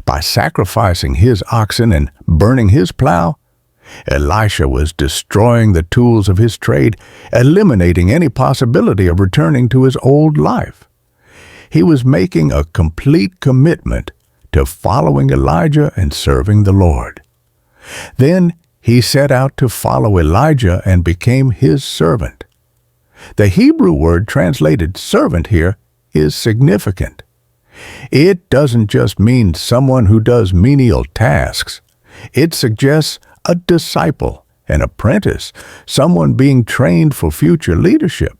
By sacrificing his oxen and burning his plow, Elisha was destroying the tools of his trade, eliminating any possibility of returning to his old life. He was making a complete commitment to following Elijah and serving the Lord. Then he set out to follow Elijah and became his servant. The Hebrew word translated servant here is significant. It doesn't just mean someone who does menial tasks. It suggests a disciple, an apprentice, someone being trained for future leadership.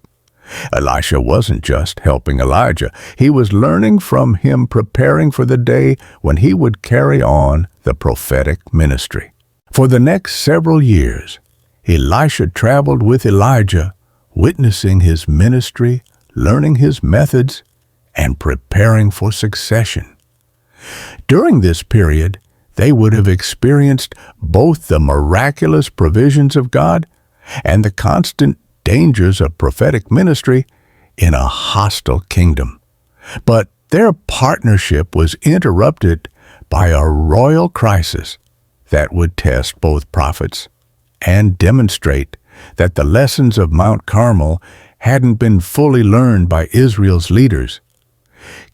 Elisha wasn't just helping Elijah. He was learning from him, preparing for the day when he would carry on the prophetic ministry. For the next several years, Elisha traveled with Elijah, witnessing his ministry, learning his methods, and preparing for succession. During this period, they would have experienced both the miraculous provisions of God and the constant dangers of prophetic ministry in a hostile kingdom. But their partnership was interrupted by a royal crisis that would test both prophets and demonstrate that the lessons of Mount Carmel hadn't been fully learned by Israel's leaders.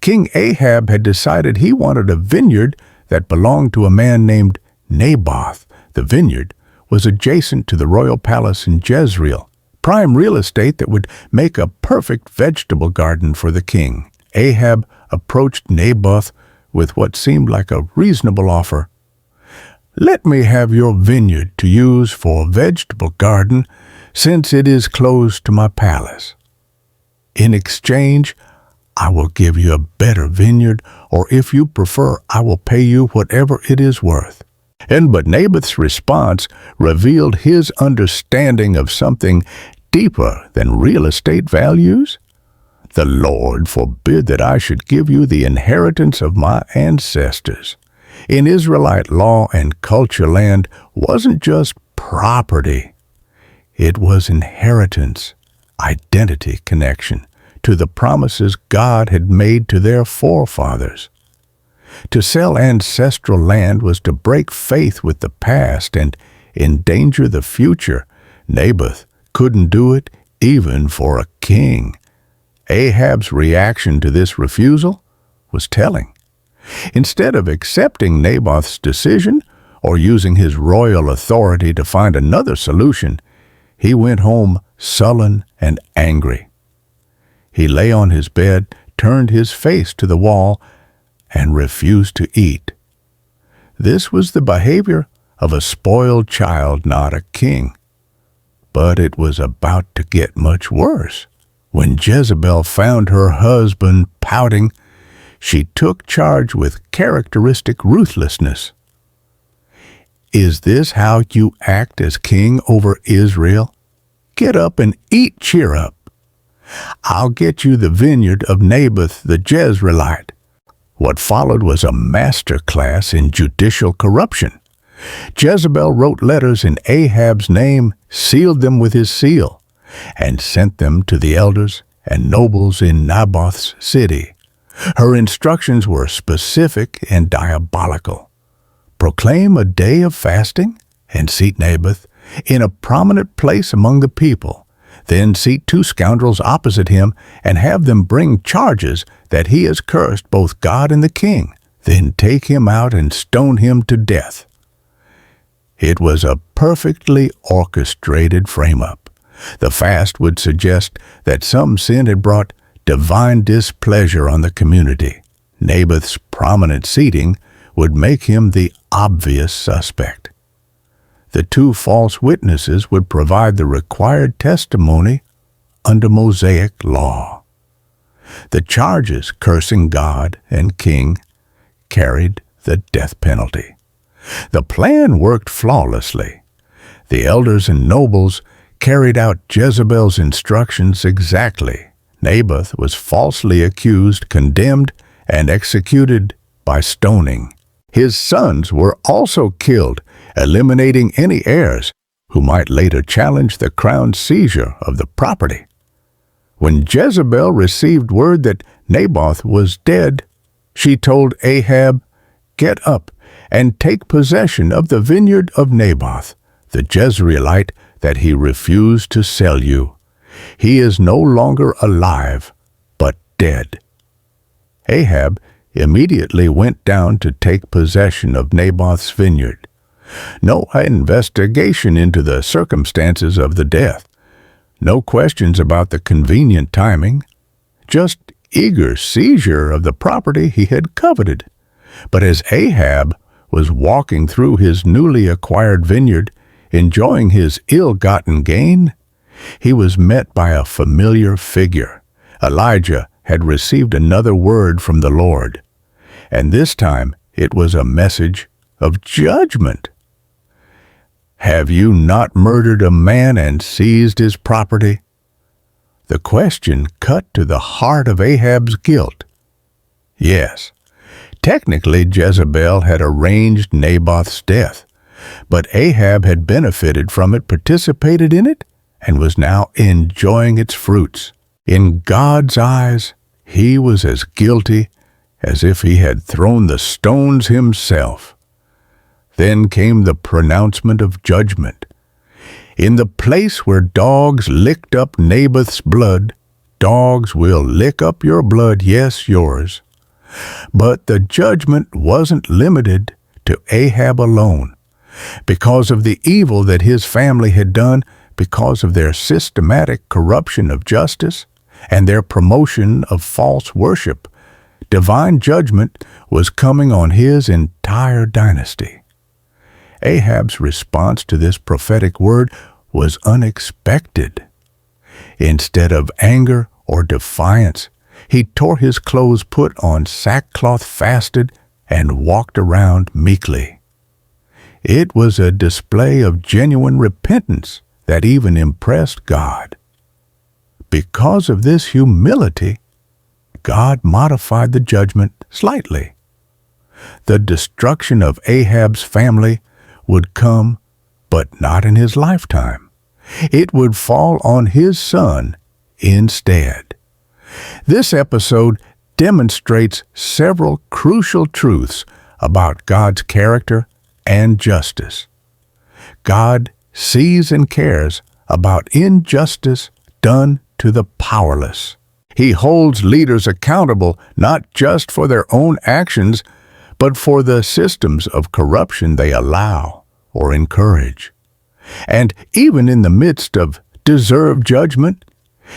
King Ahab had decided he wanted a vineyard that belonged to a man named Naboth. The vineyard was adjacent to the royal palace in Jezreel, prime real estate that would make a perfect vegetable garden for the king. Ahab approached Naboth with what seemed like a reasonable offer. "Let me have your vineyard to use for a vegetable garden, since it is close to my palace. In exchange, I will give you a better vineyard, or if you prefer, I will pay you whatever it is worth." But Naboth's response revealed his understanding of something deeper than real estate values. "The Lord forbid that I should give you the inheritance of my ancestors." In Israelite law and culture, land wasn't just property. It was inheritance, identity connection to the promises God had made to their forefathers. To sell ancestral land was to break faith with the past and endanger the future. Naboth couldn't do it even for a king. Ahab's reaction to this refusal was telling. Instead of accepting Naboth's decision or using his royal authority to find another solution, he went home sullen and angry. He lay on his bed, turned his face to the wall, and refused to eat. This was the behavior of a spoiled child, not a king. But it was about to get much worse. When Jezebel found her husband pouting, she took charge with characteristic ruthlessness. "Is this how you act as king over Israel? Get up and eat, cheer up. I'll get you the vineyard of Naboth the Jezreelite." What followed was a master class in judicial corruption. Jezebel wrote letters in Ahab's name, sealed them with his seal, and sent them to the elders and nobles in Naboth's city. Her instructions were specific and diabolical. Proclaim a day of fasting and seat Naboth in a prominent place among the people. Then seat 2 scoundrels opposite him and have them bring charges that he has cursed both God and the king. Then take him out and stone him to death. It was a perfectly orchestrated frame-up. The fast would suggest that some sin had brought divine displeasure on the community. Naboth's prominent seating would make him the obvious suspect. The 2 false witnesses would provide the required testimony under Mosaic law. The charges cursing God and king carried the death penalty. The plan worked flawlessly. The elders and nobles carried out Jezebel's instructions exactly. Naboth was falsely accused, condemned, and executed by stoning. His sons were also killed, eliminating any heirs who might later challenge the crown's seizure of the property. When Jezebel received word that Naboth was dead, she told Ahab, "Get up and take possession of the vineyard of Naboth, the Jezreelite, that he refused to sell you. He is no longer alive, but dead." Ahab immediately went down to take possession of Naboth's vineyard. No investigation into the circumstances of the death. No questions about the convenient timing. Just eager seizure of the property he had coveted. But as Ahab was walking through his newly acquired vineyard, enjoying his ill-gotten gain, he was met by a familiar figure. Elijah had received another word from the Lord, and this time it was a message of judgment. "Have you not murdered a man and seized his property?" The question cut to the heart of Ahab's guilt. Yes, Technically, Jezebel had arranged Naboth's death, but Ahab had benefited from it, participated in it, and was now enjoying its fruits. In God's eyes, he was as guilty as if he had thrown the stones himself. Then came the pronouncement of judgment. In the place where dogs licked up Naboth's blood, dogs will lick up your blood, yes, yours. But the judgment wasn't limited to Ahab alone. Because of the evil that his family had done, because of their systematic corruption of justice and their promotion of false worship, divine judgment was coming on his entire dynasty. Ahab's response to this prophetic word was unexpected. Instead of anger or defiance, he tore his clothes, put on sackcloth, fasted, and walked around meekly. It was a display of genuine repentance that even impressed God. Because of this humility, God modified the judgment slightly. The destruction of Ahab's family would come, but not in his lifetime. It would fall on his son instead. This episode demonstrates several crucial truths about God's character and justice. God sees and cares about injustice done to the powerless. He holds leaders accountable not just for their own actions, but for the systems of corruption they allow or encourage. And even in the midst of deserved judgment,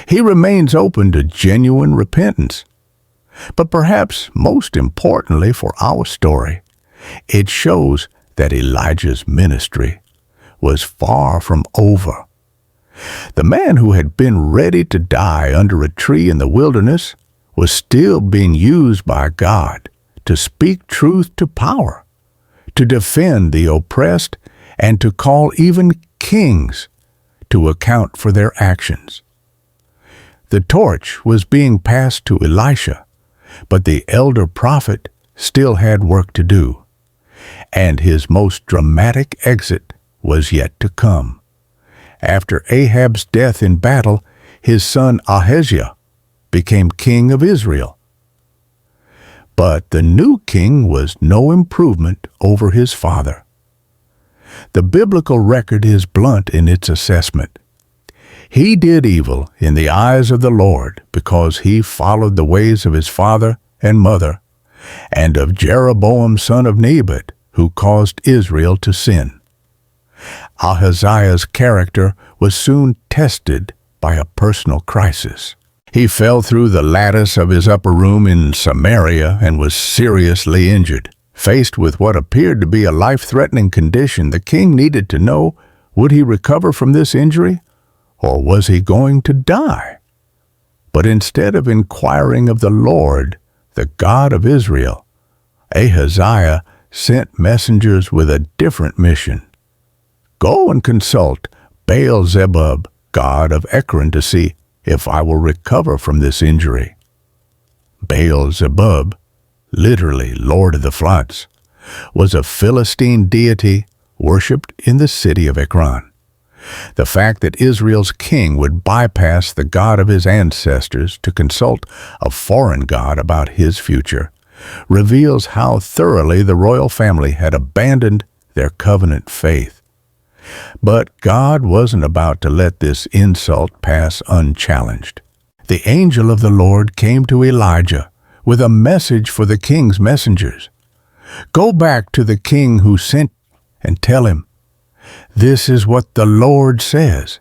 he remains open to genuine repentance. But perhaps most importantly for our story, it shows that Elijah's ministry was far from over. The man who had been ready to die under a tree in the wilderness was still being used by God to speak truth to power, to defend the oppressed, and to call even kings to account for their actions. The torch was being passed to Elisha, but the elder prophet still had work to do, and his most dramatic exit was yet to come. After Ahab's death in battle, his son Ahaziah became king of Israel. But the new king was no improvement over his father. The biblical record is blunt in its assessment. He did evil in the eyes of the Lord because he followed the ways of his father and mother, and of Jeroboam son of Nebat, who caused Israel to sin. Ahaziah's character was soon tested by a personal crisis. He fell through the lattice of his upper room in Samaria and was seriously injured. Faced with what appeared to be a life-threatening condition, the king needed to know, would he recover from this injury, or was he going to die? But instead of inquiring of the Lord, the God of Israel, Ahaziah sent messengers with a different mission. Go and consult Baal-zebub, god of Ekron, to see if I will recover from this injury. Baal-zebub, literally Lord of the Floods, was a Philistine deity worshipped in the city of Ekron. The fact that Israel's king would bypass the God of his ancestors to consult a foreign god about his future reveals how thoroughly the royal family had abandoned their covenant faith. But God wasn't about to let this insult pass unchallenged. The angel of the Lord came to Elijah with a message for the king's messengers. Go back to the king who sent and tell him, this is what the Lord says.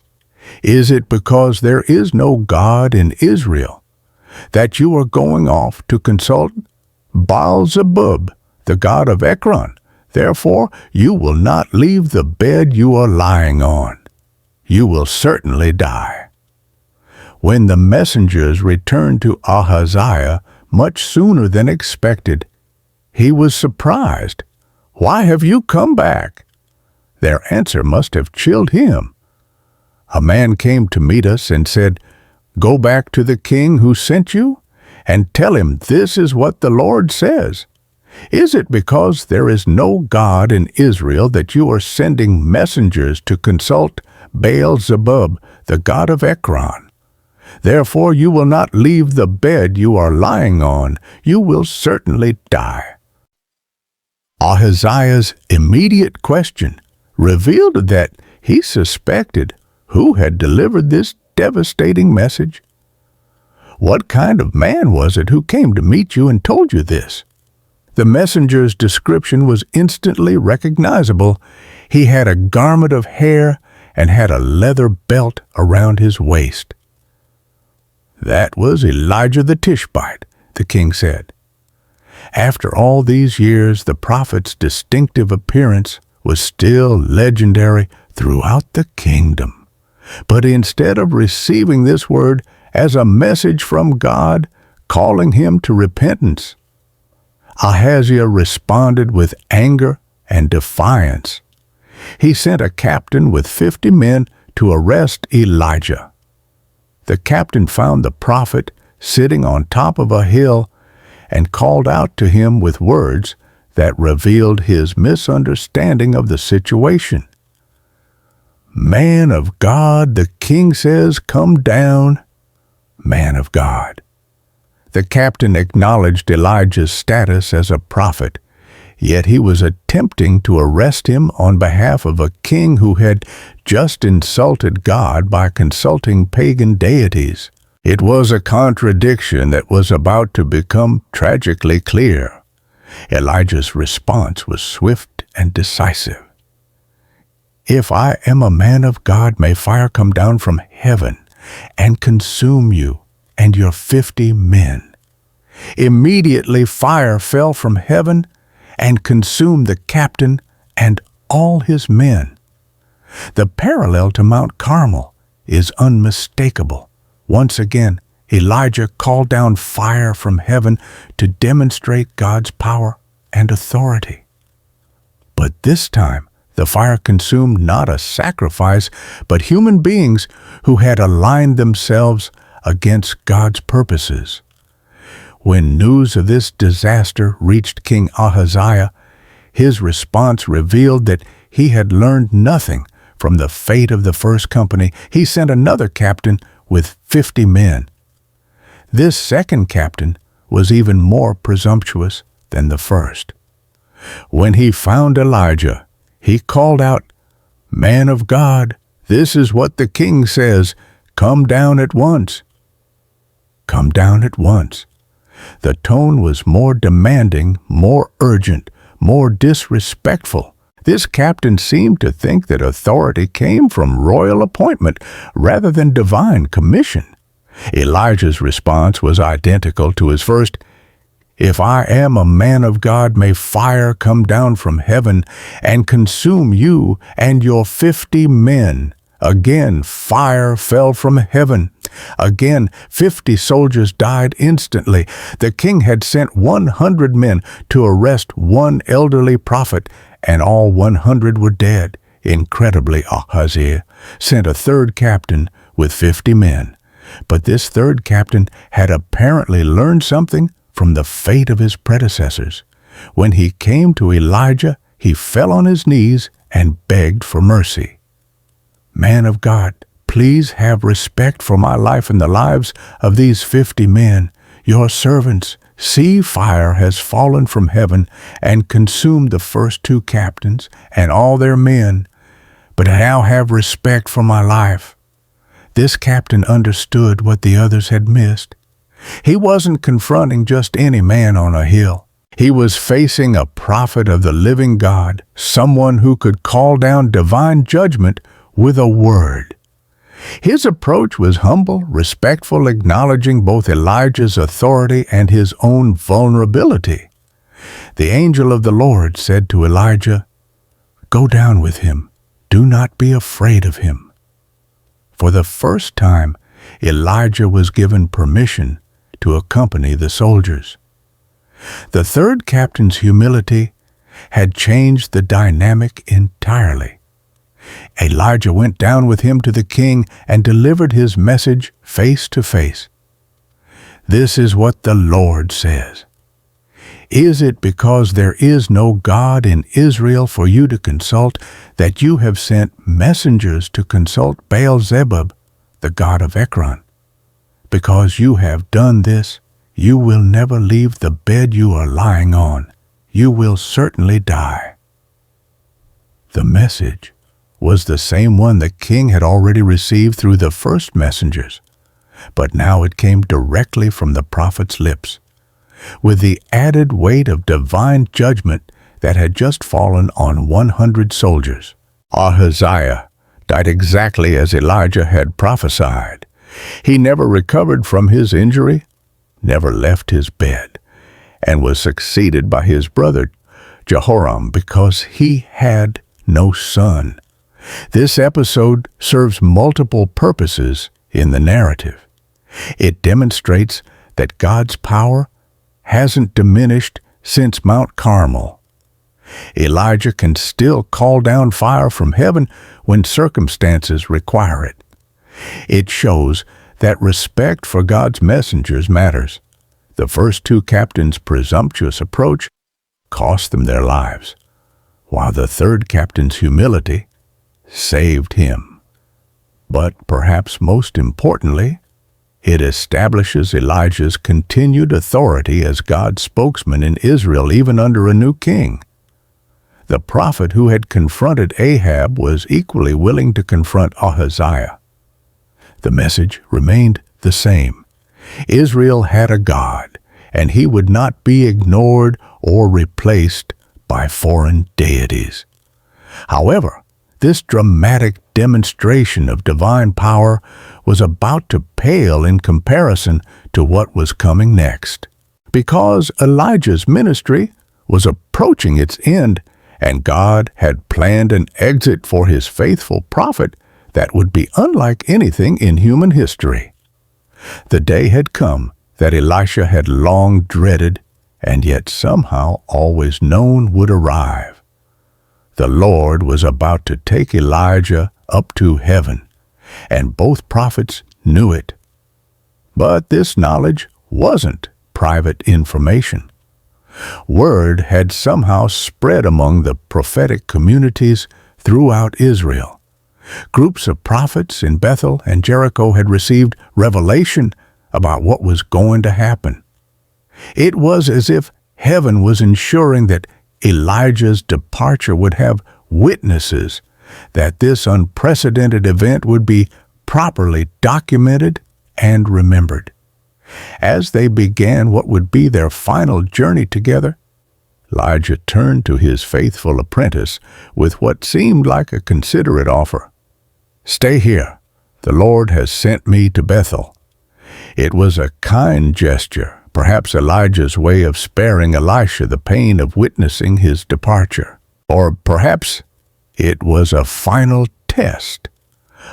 Is it because there is no God in Israel that you are going off to consult Baal-zebub, the god of Ekron? Therefore, you will not leave the bed you are lying on. You will certainly die. When the messengers returned to Ahaziah much sooner than expected, he was surprised. Why have you come back? Their answer must have chilled him. A man came to meet us and said, Go back to the king who sent you and tell him this is what the Lord says. Is it because there is no God in Israel that you are sending messengers to consult Baal-zebub, the god of Ekron? Therefore you will not leave the bed you are lying on. You will certainly die." Ahaziah's immediate question revealed that he suspected who had delivered this devastating message. "What kind of man was it who came to meet you and told you this?" The messenger's description was instantly recognizable. He had a garment of hair and had a leather belt around his waist. "That was Elijah the Tishbite," the king said. After all these years, the prophet's distinctive appearance was still legendary throughout the kingdom. But instead of receiving this word as a message from God, calling him to repentance, Ahaziah responded with anger and defiance. He sent a captain with 50 men to arrest Elijah. The captain found the prophet sitting on top of a hill and called out to him with words that revealed his misunderstanding of the situation. "Man of God, the king says, come down." Man of God. The captain acknowledged Elijah's status as a prophet, yet he was attempting to arrest him on behalf of a king who had just insulted God by consulting pagan deities. It was a contradiction that was about to become tragically clear. Elijah's response was swift and decisive. "If I am a man of God, may fire come down from heaven and consume you and your 50 men." Immediately fire fell from heaven and consumed the captain and all his men. The parallel to Mount Carmel is unmistakable. Once again, Elijah called down fire from heaven to demonstrate God's power and authority. But this time, the fire consumed not a sacrifice, but human beings who had aligned themselves against God's purposes. When news of this disaster reached King Ahaziah, his response revealed that he had learned nothing from the fate of the first company. He sent another captain with 50 men. This second captain was even more presumptuous than the first. When he found Elijah, he called out, "Man of God, this is what the king says. Come down at once." Come down at once. The tone was more demanding, more urgent, more disrespectful. This captain seemed to think that authority came from royal appointment rather than divine commission. Elijah's response was identical to his first. "If I am a man of God, may fire come down from heaven and consume you and your 50 men." Again, fire fell from heaven. Again, 50 soldiers died instantly. The king had sent 100 men to arrest one elderly prophet, and all 100 were dead. Incredibly, Ahaziah sent a third captain with 50 men. But this third captain had apparently learned something from the fate of his predecessors. When he came to Elijah, he fell on his knees and begged for mercy. "Man of God, please have respect for my life and the lives of these 50 men, your servants. See, fire has fallen from heaven and consumed the first 2 captains and all their men, but now have respect for my life." This captain understood what the others had missed. He wasn't confronting just any man on a hill. He was facing a prophet of the living God, someone who could call down divine judgment with a word. His approach was humble, respectful, acknowledging both Elijah's authority and his own vulnerability. The angel of the Lord said to Elijah, "Go down with him. Do not be afraid of him." For the first time, Elijah was given permission to accompany the soldiers. The third captain's humility had changed the dynamic entirely. Elijah went down with him to the king and delivered his message face to face. "This is what the Lord says. Is it because there is no God in Israel for you to consult that you have sent messengers to consult Baal-zebub, the god of Ekron? Because you have done this, you will never leave the bed you are lying on. You will certainly die." The message was the same one the king had already received through the first messengers, but now it came directly from the prophet's lips, with the added weight of divine judgment that had just fallen on 100 soldiers. Ahaziah died exactly as Elijah had prophesied. He never recovered from his injury, never left his bed, and was succeeded by his brother Jehoram because he had no son. This episode serves multiple purposes in the narrative. It demonstrates that God's power hasn't diminished since Mount Carmel. Elijah can still call down fire from heaven when circumstances require it. It shows that respect for God's messengers matters. The first two captains' presumptuous approach cost them their lives, while the third captain's humility saved him. But perhaps most importantly, it establishes Elijah's continued authority as God's spokesman in Israel even under a new king. The prophet who had confronted Ahab was equally willing to confront Ahaziah. The message remained the same. Israel had a God, and he would not be ignored or replaced by foreign deities. However, this dramatic demonstration of divine power was about to pale in comparison to what was coming next. Because Elijah's ministry was approaching its end, and God had planned an exit for his faithful prophet that would be unlike anything in human history. The day had come that Elisha had long dreaded and yet somehow always known would arrive. The Lord was about to take Elijah up to heaven, and both prophets knew it. But this knowledge wasn't private information. Word had somehow spread among the prophetic communities throughout Israel. Groups of prophets in Bethel and Jericho had received revelation about what was going to happen. It was as if heaven was ensuring that Elijah's departure would have witnesses, that this unprecedented event would be properly documented and remembered. As they began what would be their final journey together, Elijah turned to his faithful apprentice with what seemed like a considerate offer. "Stay here. The Lord has sent me to Bethel." It was a kind gesture, perhaps Elijah's way of sparing Elisha the pain of witnessing his departure. Or perhaps it was a final test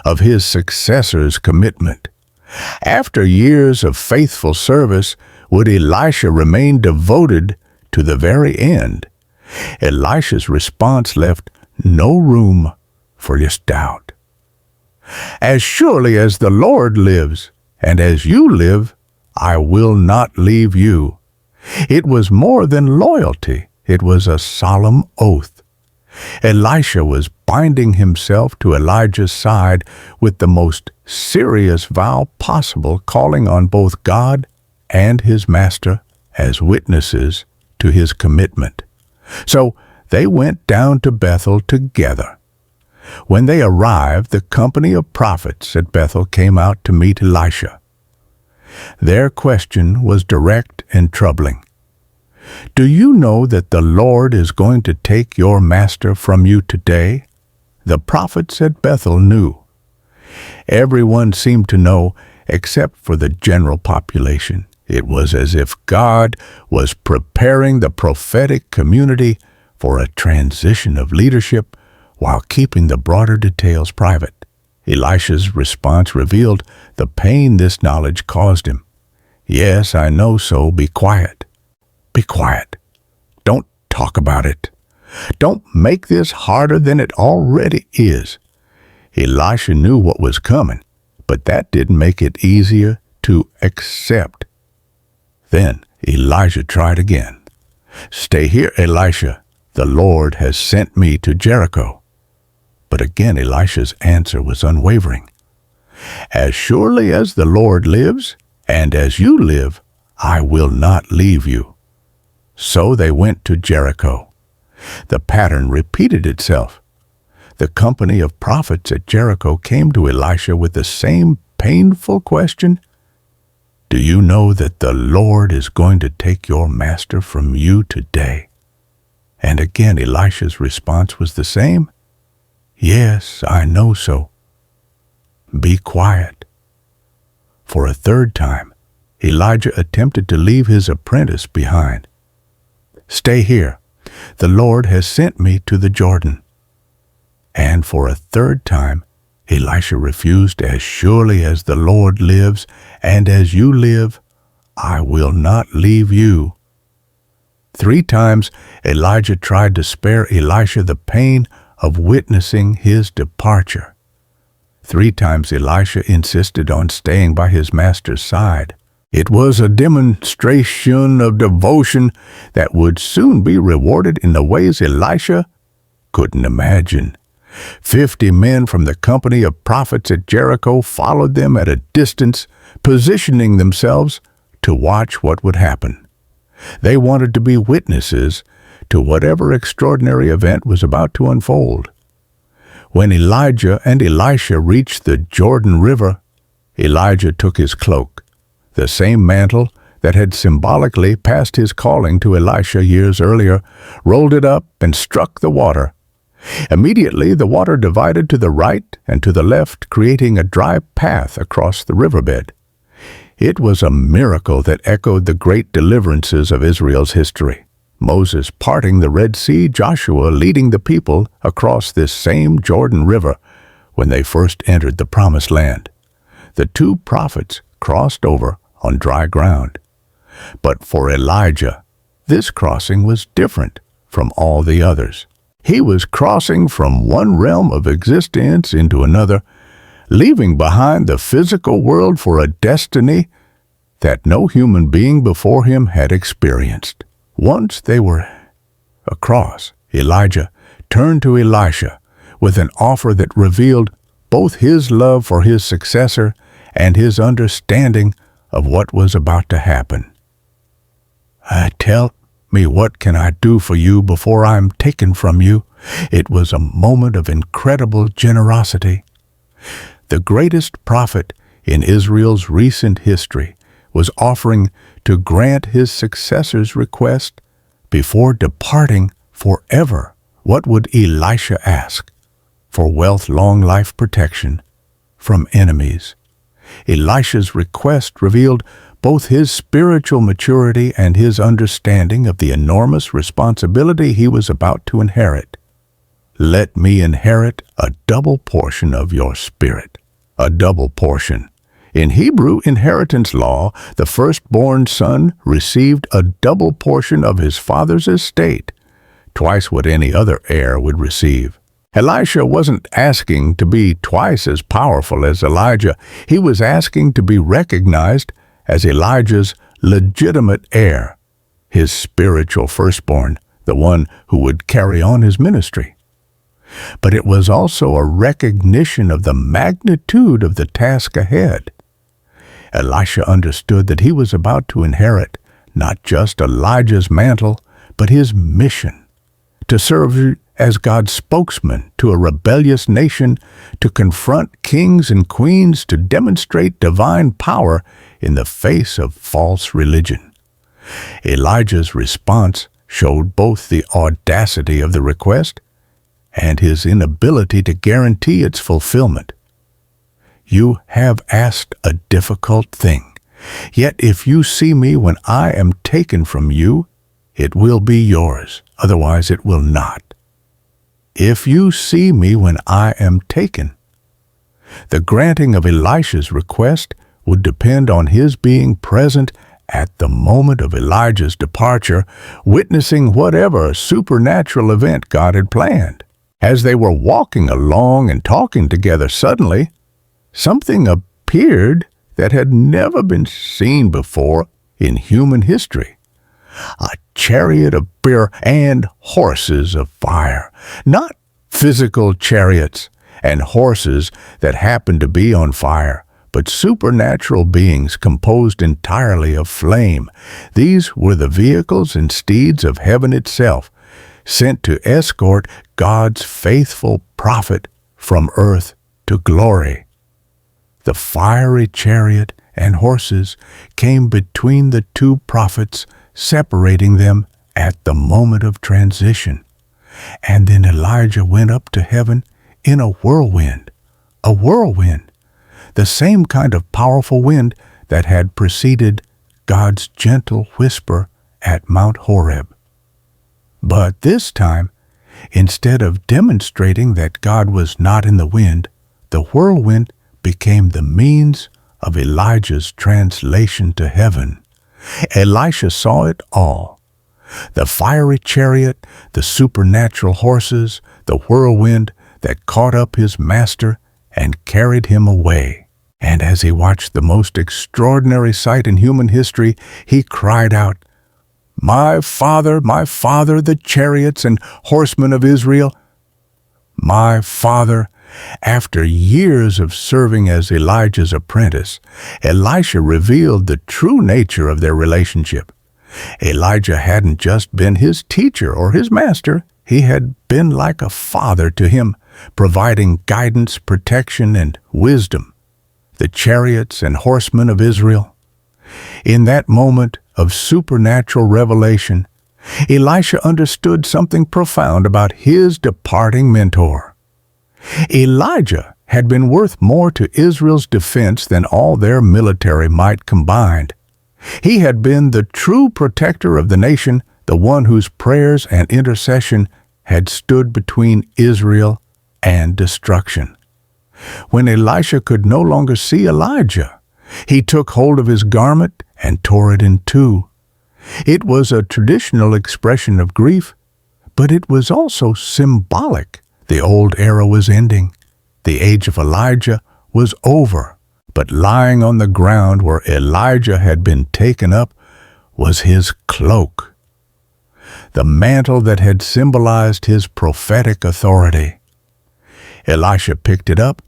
of his successor's commitment. After years of faithful service, would Elisha remain devoted to the very end? Elisha's response left no room for this doubt. "As surely as the Lord lives, and as you live, I will not leave you." It was more than loyalty. It was a solemn oath. Elisha was binding himself to Elijah's side with the most serious vow possible, calling on both God and his master as witnesses to his commitment. So they went down to Bethel together. When they arrived, the company of prophets at Bethel came out to meet Elisha. Their question was direct and troubling. "Do you know that the Lord is going to take your master from you today?" The prophets at Bethel knew. Everyone seemed to know except for the general population. It was as if God was preparing the prophetic community for a transition of leadership while keeping the broader details private. Elisha's response revealed the pain this knowledge caused him. "Yes, I know so. Be quiet. Be quiet. Don't talk about it. Don't make this harder than it already is." Elisha knew what was coming, but that didn't make it easier to accept. Then Elijah tried again. "Stay here, Elisha. The Lord has sent me to Jericho." But again Elisha's answer was unwavering. "As surely as the Lord lives, and as you live, I will not leave you." So they went to Jericho. The pattern repeated itself. The company of prophets at Jericho came to Elisha with the same painful question: "Do you know that the Lord is going to take your master from you today?" And again Elisha's response was the same: "Yes, I know so. Be quiet." For a third time, Elijah attempted to leave his apprentice behind. "Stay here. The Lord has sent me to the Jordan." And for a third time, Elisha refused. "As surely as the Lord lives, and as you live, I will not leave you." 3 times Elijah tried to spare Elisha the pain of witnessing his departure. 3 times Elisha insisted on staying by his master's side. It was a demonstration of devotion that would soon be rewarded in the ways Elisha couldn't imagine. 50 men from the company of prophets at Jericho followed them at a distance, positioning themselves to watch what would happen. They wanted to be witnesses to whatever extraordinary event was about to unfold. When Elijah and Elisha reached the Jordan River, Elijah took his cloak, the same mantle that had symbolically passed his calling to Elisha years earlier, rolled it up and struck the water. Immediately the water divided to the right and to the left, creating a dry path across the riverbed. It was a miracle that echoed the great deliverances of Israel's history. Moses parting the Red Sea, Joshua leading the people across this same Jordan River when they first entered the Promised Land. The 2 prophets crossed over on dry ground. But for Elijah, this crossing was different from all the others. He was crossing from one realm of existence into another, leaving behind the physical world for a destiny that no human being before him had experienced. Once they were across, Elijah turned to Elisha with an offer that revealed both his love for his successor and his understanding of what was about to happen. "Tell me, what can I do for you before I am taken from you?" It was a moment of incredible generosity. The greatest prophet in Israel's recent history was offering to grant his successor's request before departing forever. What would Elisha ask? For wealth, long life, protection from enemies. Elisha's request revealed both his spiritual maturity and his understanding of the enormous responsibility he was about to inherit. "Let me inherit a double portion of your spirit." A double portion. In Hebrew inheritance law, the firstborn son received a double portion of his father's estate, twice what any other heir would receive. Elisha wasn't asking to be twice as powerful as Elijah. He was asking to be recognized as Elijah's legitimate heir, his spiritual firstborn, the one who would carry on his ministry. But it was also a recognition of the magnitude of the task ahead. Elisha understood that he was about to inherit not just Elijah's mantle, but his mission, to serve as God's spokesman to a rebellious nation, to confront kings and queens, to demonstrate divine power in the face of false religion. Elijah's response showed both the audacity of the request and his inability to guarantee its fulfillment. "You have asked a difficult thing, yet if you see me when I am taken from you, it will be yours, otherwise it will not. If you see me when I am taken." The granting of Elisha's request would depend on his being present at the moment of Elijah's departure, witnessing whatever supernatural event God had planned. As they were walking along and talking together, suddenly something appeared that had never been seen before in human history. A chariot of fire and horses of fire. Not physical chariots and horses that happened to be on fire, but supernatural beings composed entirely of flame. These were the vehicles and steeds of heaven itself, sent to escort God's faithful prophet from earth to glory. The fiery chariot and horses came between the two prophets, separating them at the moment of transition. And then Elijah went up to heaven in a whirlwind, the same kind of powerful wind that had preceded God's gentle whisper at Mount Horeb. But this time, instead of demonstrating that God was not in the wind, the whirlwind became the means of Elijah's translation to heaven. Elisha saw it all. The fiery chariot, the supernatural horses, the whirlwind that caught up his master and carried him away. And as he watched the most extraordinary sight in human history, he cried out, my father, the chariots and horsemen of Israel! My father!" After years of serving as Elijah's apprentice, Elisha revealed the true nature of their relationship. Elijah hadn't just been his teacher or his master. He had been like a father to him, providing guidance, protection, and wisdom. The chariots and horsemen of Israel. In that moment of supernatural revelation, Elisha understood something profound about his departing mentor. Elijah had been worth more to Israel's defense than all their military might combined. He had been the true protector of the nation, the one whose prayers and intercession had stood between Israel and destruction. When Elisha could no longer see Elijah, he took hold of his garment and tore it in two. It was a traditional expression of grief, but it was also symbolic. The old era was ending. The age of Elijah was over, but lying on the ground where Elijah had been taken up was his cloak, the mantle that had symbolized his prophetic authority. Elisha picked it up,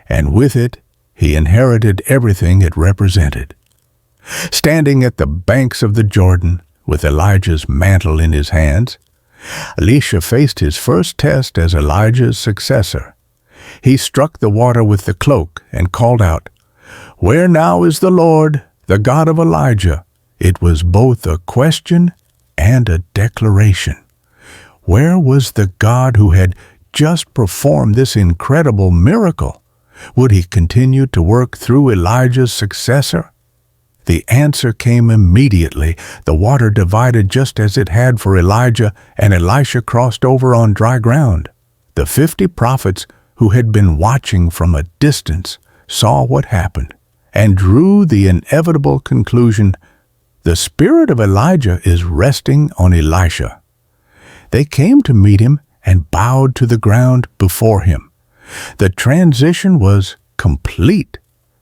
and with it he inherited everything it represented. Standing at the banks of the Jordan, with Elijah's mantle in his hands, Elisha faced his first test as Elijah's successor. He struck the water with the cloak and called out, "Where now is the Lord, the God of Elijah?" It was both a question and a declaration. Where was the God who had just performed this incredible miracle? Would he continue to work through Elijah's successor? The answer came immediately. The water divided just as it had for Elijah, and Elisha crossed over on dry ground. The 50 prophets who had been watching from a distance saw what happened and drew the inevitable conclusion: the spirit of Elijah is resting on Elisha. They came to meet him and bowed to the ground before him. The transition was complete.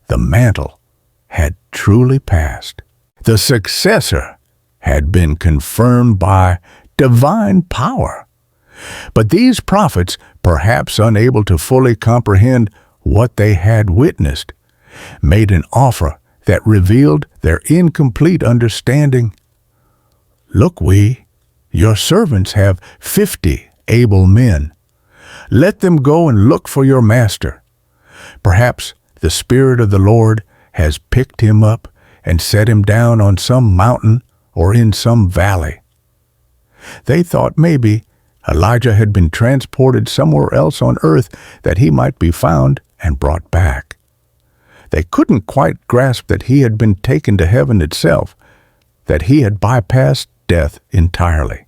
The mantle had truly passed. The successor had been confirmed by divine power. But these prophets, perhaps unable to fully comprehend what they had witnessed, made an offer that revealed their incomplete understanding. "Look, your servants have 50 able men. Let them go and look for your master. Perhaps the Spirit of the Lord has picked him up and set him down on some mountain or in some valley." They thought maybe Elijah had been transported somewhere else on earth, that he might be found and brought back. They couldn't quite grasp that he had been taken to heaven itself, that he had bypassed death entirely.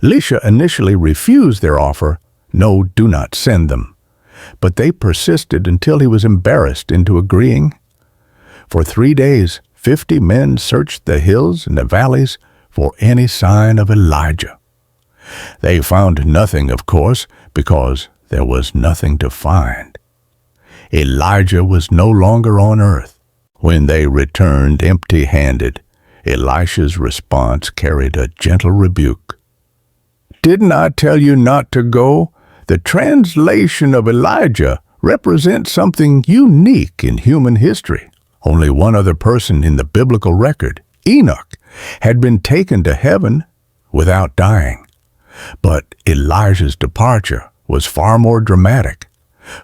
Elisha initially refused their offer, "No, do not send them." But they persisted until he was embarrassed into agreeing. For 3 days, 50 men searched the hills and the valleys for any sign of Elijah. They found nothing, of course, because there was nothing to find. Elijah was no longer on earth. When they returned empty-handed, Elisha's response carried a gentle rebuke. "Didn't I tell you not to go?" The translation of Elijah represents something unique in human history. Only one other person in the biblical record, Enoch, had been taken to heaven without dying. But Elijah's departure was far more dramatic,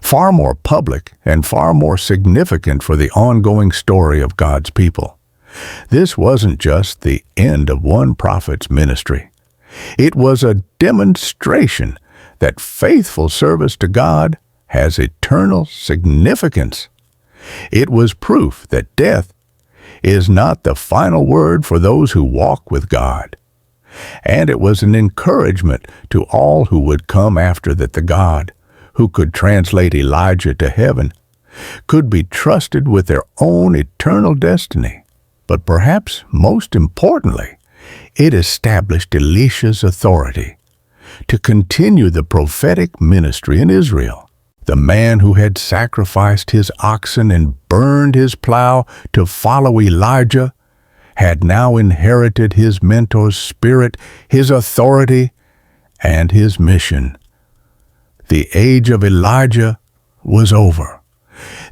far more public, and far more significant for the ongoing story of God's people. This wasn't just the end of one prophet's ministry. It was a demonstration that faithful service to God has eternal significance. It was proof that death is not the final word for those who walk with God. And it was an encouragement to all who would come after that the God who could translate Elijah to heaven could be trusted with their own eternal destiny. But perhaps most importantly, it established Elisha's authority to continue the prophetic ministry in Israel. The man who had sacrificed his oxen and burned his plow to follow Elijah had now inherited his mentor's spirit, his authority, and his mission. The age of Elijah was over.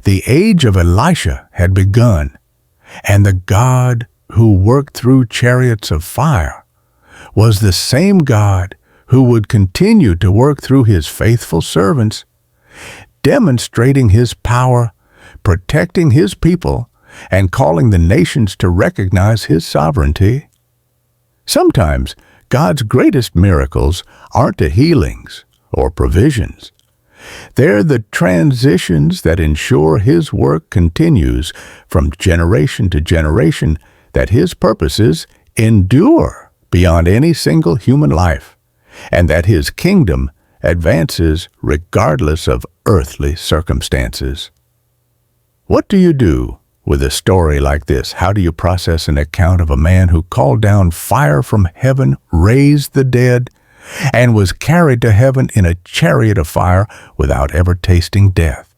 The age of Elisha had begun, and the God who worked through chariots of fire was the same God who would continue to work through his faithful servants, demonstrating his power, protecting his people, and calling the nations to recognize his sovereignty. Sometimes God's greatest miracles aren't the healings or provisions. They're the transitions that ensure his work continues from generation to generation, that his purposes endure beyond any single human life, and that his kingdom advances regardless of earthly circumstances. What do you do with a story like this? How do you process an account of a man who called down fire from heaven, raised the dead, and was carried to heaven in a chariot of fire without ever tasting death?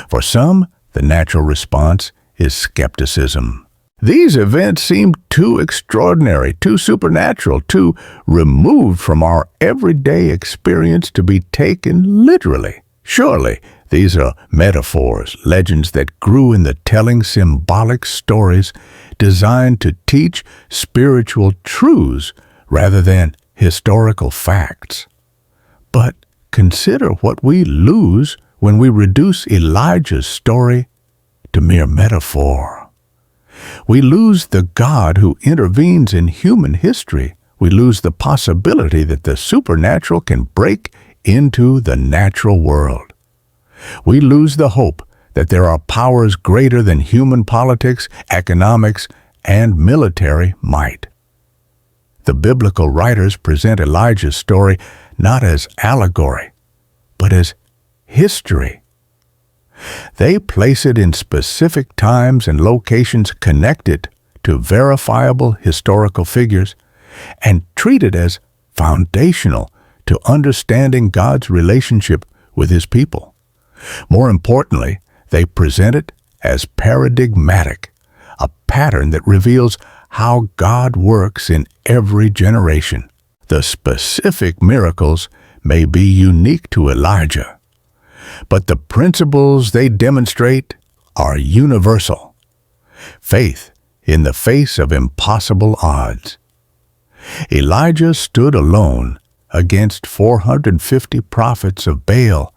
For some, the natural response is skepticism. These events seem too extraordinary, too supernatural, too removed from our everyday experience to be taken literally. Surely, these are metaphors, legends that grew in the telling symbolic stories designed to teach spiritual truths rather than historical facts. But consider what we lose when we reduce Elijah's story to mere metaphor. We lose the God who intervenes in human history. We lose the possibility that the supernatural can break into the natural world. We lose the hope that there are powers greater than human politics, economics, and military might. The biblical writers present Elijah's story not as allegory, but as history. They place it in specific times and locations connected to verifiable historical figures and treat it as foundational to understanding God's relationship with his people. More importantly, they present it as paradigmatic, a pattern that reveals how God works in every generation. The specific miracles may be unique to Elijah, but the principles they demonstrate are universal. Faith in the face of impossible odds. Elijah stood alone against 450 prophets of Baal,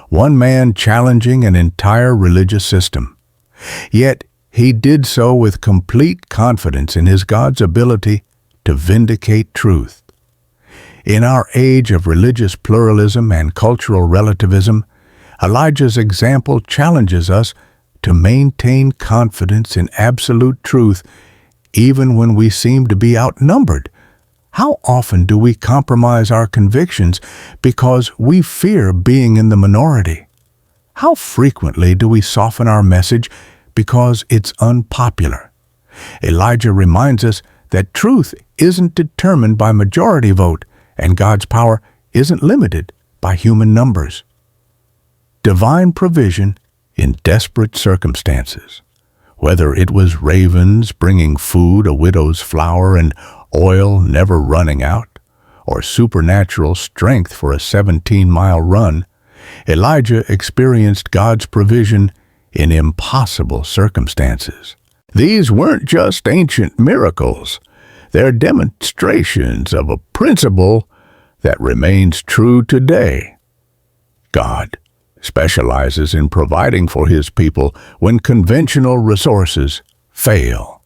one man challenging an entire religious system. Yet he did so with complete confidence in his God's ability to vindicate truth. In our age of religious pluralism and cultural relativism, Elijah's example challenges us to maintain confidence in absolute truth even when we seem to be outnumbered. How often do we compromise our convictions because we fear being in the minority? How frequently do we soften our message because it's unpopular? Elijah reminds us that truth isn't determined by majority vote, and God's power isn't limited by human numbers. Divine provision in desperate circumstances. Whether it was ravens bringing food, a widow's flour, and oil never running out, or supernatural strength for a 17-mile run, Elijah experienced God's provision in impossible circumstances. These weren't just ancient miracles. They're demonstrations of a principle that remains true today. God specializes in providing for His people when conventional resources fail.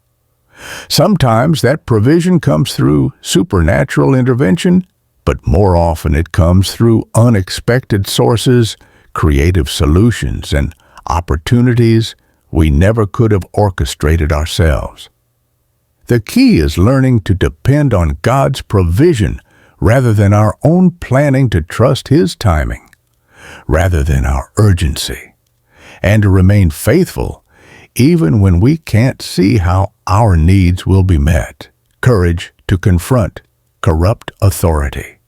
Sometimes that provision comes through supernatural intervention, but more often it comes through unexpected sources, creative solutions, and opportunities we never could have orchestrated ourselves. The key is learning to depend on God's provision rather than our own planning, to trust His timing rather than our urgency, and to remain faithful even when we can't see how our needs will be met. Courage to confront corrupt authority.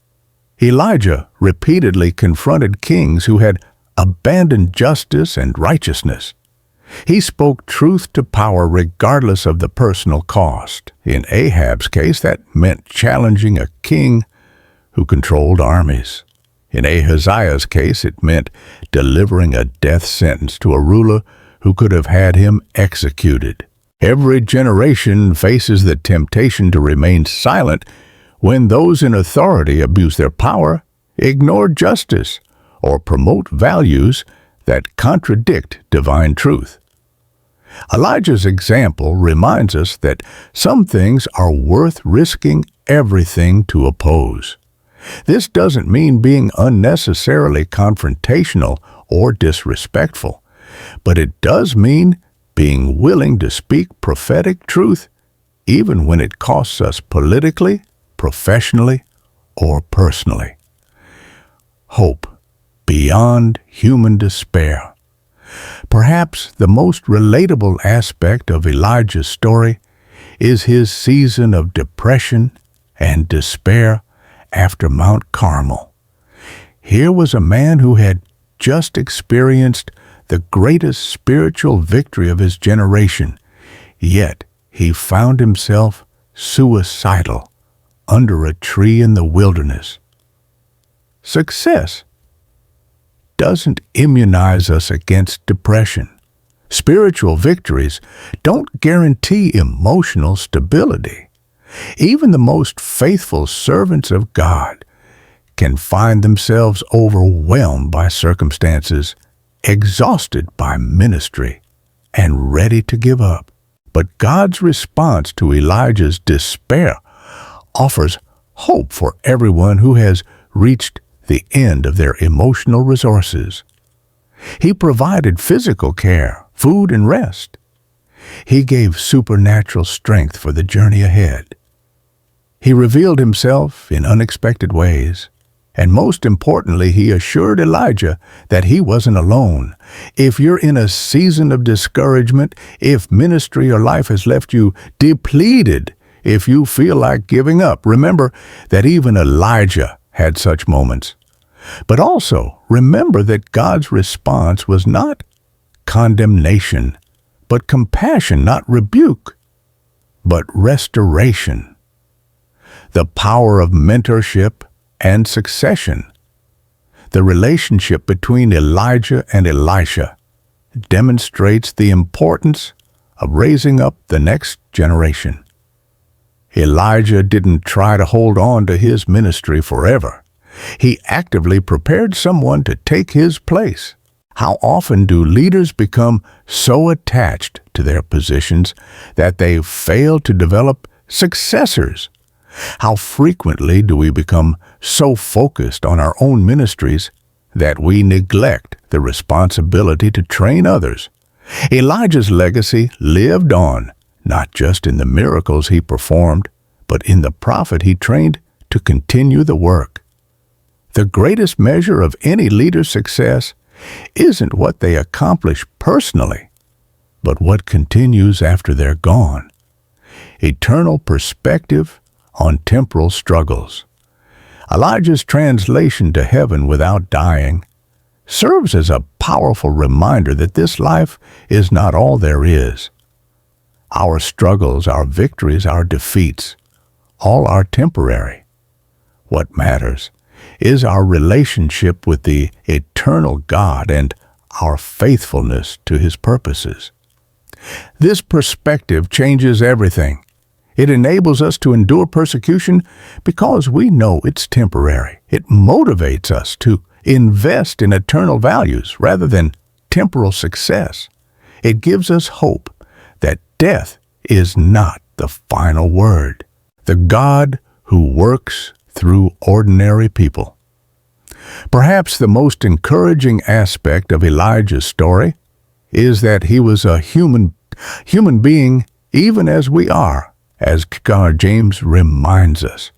Elijah repeatedly confronted kings who had abandoned justice and righteousness. He spoke truth to power regardless of the personal cost. In Ahab's case, that meant challenging a king who controlled armies. In Ahaziah's case, it meant delivering a death sentence to a ruler who could have had him executed. Every generation faces the temptation to remain silent when those in authority abuse their power, ignore justice, or promote values that contradict divine truth. Elijah's example reminds us that some things are worth risking everything to oppose. This doesn't mean being unnecessarily confrontational or disrespectful, but it does mean being willing to speak prophetic truth even when it costs us politically, professionally, or personally. Hope beyond human despair. Perhaps the most relatable aspect of Elijah's story is his season of depression and despair after Mount Carmel. Here was a man who had just experienced the greatest spiritual victory of his generation, yet he found himself suicidal under a tree in the wilderness. Success doesn't immunize us against depression. Spiritual victories don't guarantee emotional stability. Even the most faithful servants of God can find themselves overwhelmed by circumstances, exhausted by ministry, and ready to give up. But God's response to Elijah's despair offers hope for everyone who has reached the end of their emotional resources. He provided physical care, food, and rest. He gave supernatural strength for the journey ahead. He revealed himself in unexpected ways, and most importantly, he assured Elijah that he wasn't alone. If you're in a season of discouragement, if ministry or life has left you depleted, if you feel like giving up, remember that even Elijah had such moments. But also remember that God's response was not condemnation, but compassion, not rebuke, but restoration. The power of mentorship and succession. The relationship between Elijah and Elisha demonstrates the importance of raising up the next generation. Elijah didn't try to hold on to his ministry forever. He actively prepared someone to take his place. How often do leaders become so attached to their positions that they fail to develop successors? How frequently do we become so focused on our own ministries that we neglect the responsibility to train others? Elijah's legacy lived on, not just in the miracles he performed, but in the prophet he trained to continue the work. The greatest measure of any leader's success isn't what they accomplish personally, but what continues after they're gone. Eternal perspective on temporal struggles. Elijah's translation to heaven without dying serves as a powerful reminder that this life is not all there is. Our struggles, our victories, our defeats, all are temporary. What matters is our relationship with the eternal God and our faithfulness to His purposes. This perspective changes everything. It enables us to endure persecution because we know it's temporary. It motivates us to invest in eternal values rather than temporal success. It gives us hope that death is not the final word. The God who works through ordinary people. Perhaps the most encouraging aspect of Elijah's story is that he was a human being even as we are, as James reminds us.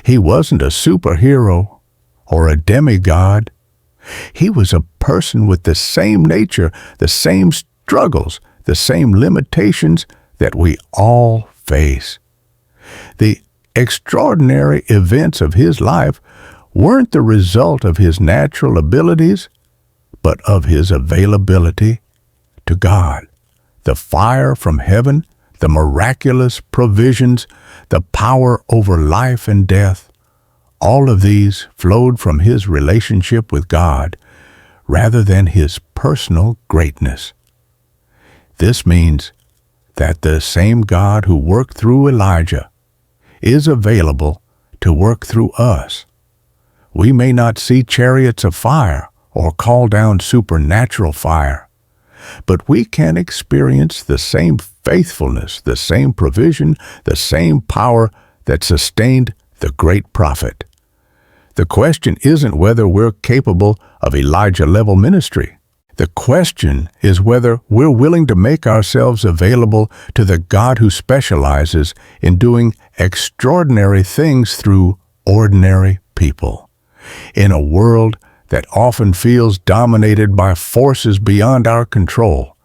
He wasn't a superhero or a demigod. He was a person with the same nature, the same struggles, the same limitations that we all face. The extraordinary events of his life weren't the result of his natural abilities, but of his availability to God. The fire from heaven, the miraculous provisions, the power over life and death, all of these flowed from his relationship with God rather than his personal greatness. This means that the same God who worked through Elijah is available to work through us. We may not see chariots of fire or call down supernatural fire, but we can experience the same faithfulness, the same provision, the same power that sustained the great prophet. The question isn't whether we're capable of Elijah-level ministry. The question is whether we're willing to make ourselves available to the God who specializes in doing extraordinary things through ordinary people. In a world that often feels dominated by forces beyond our control,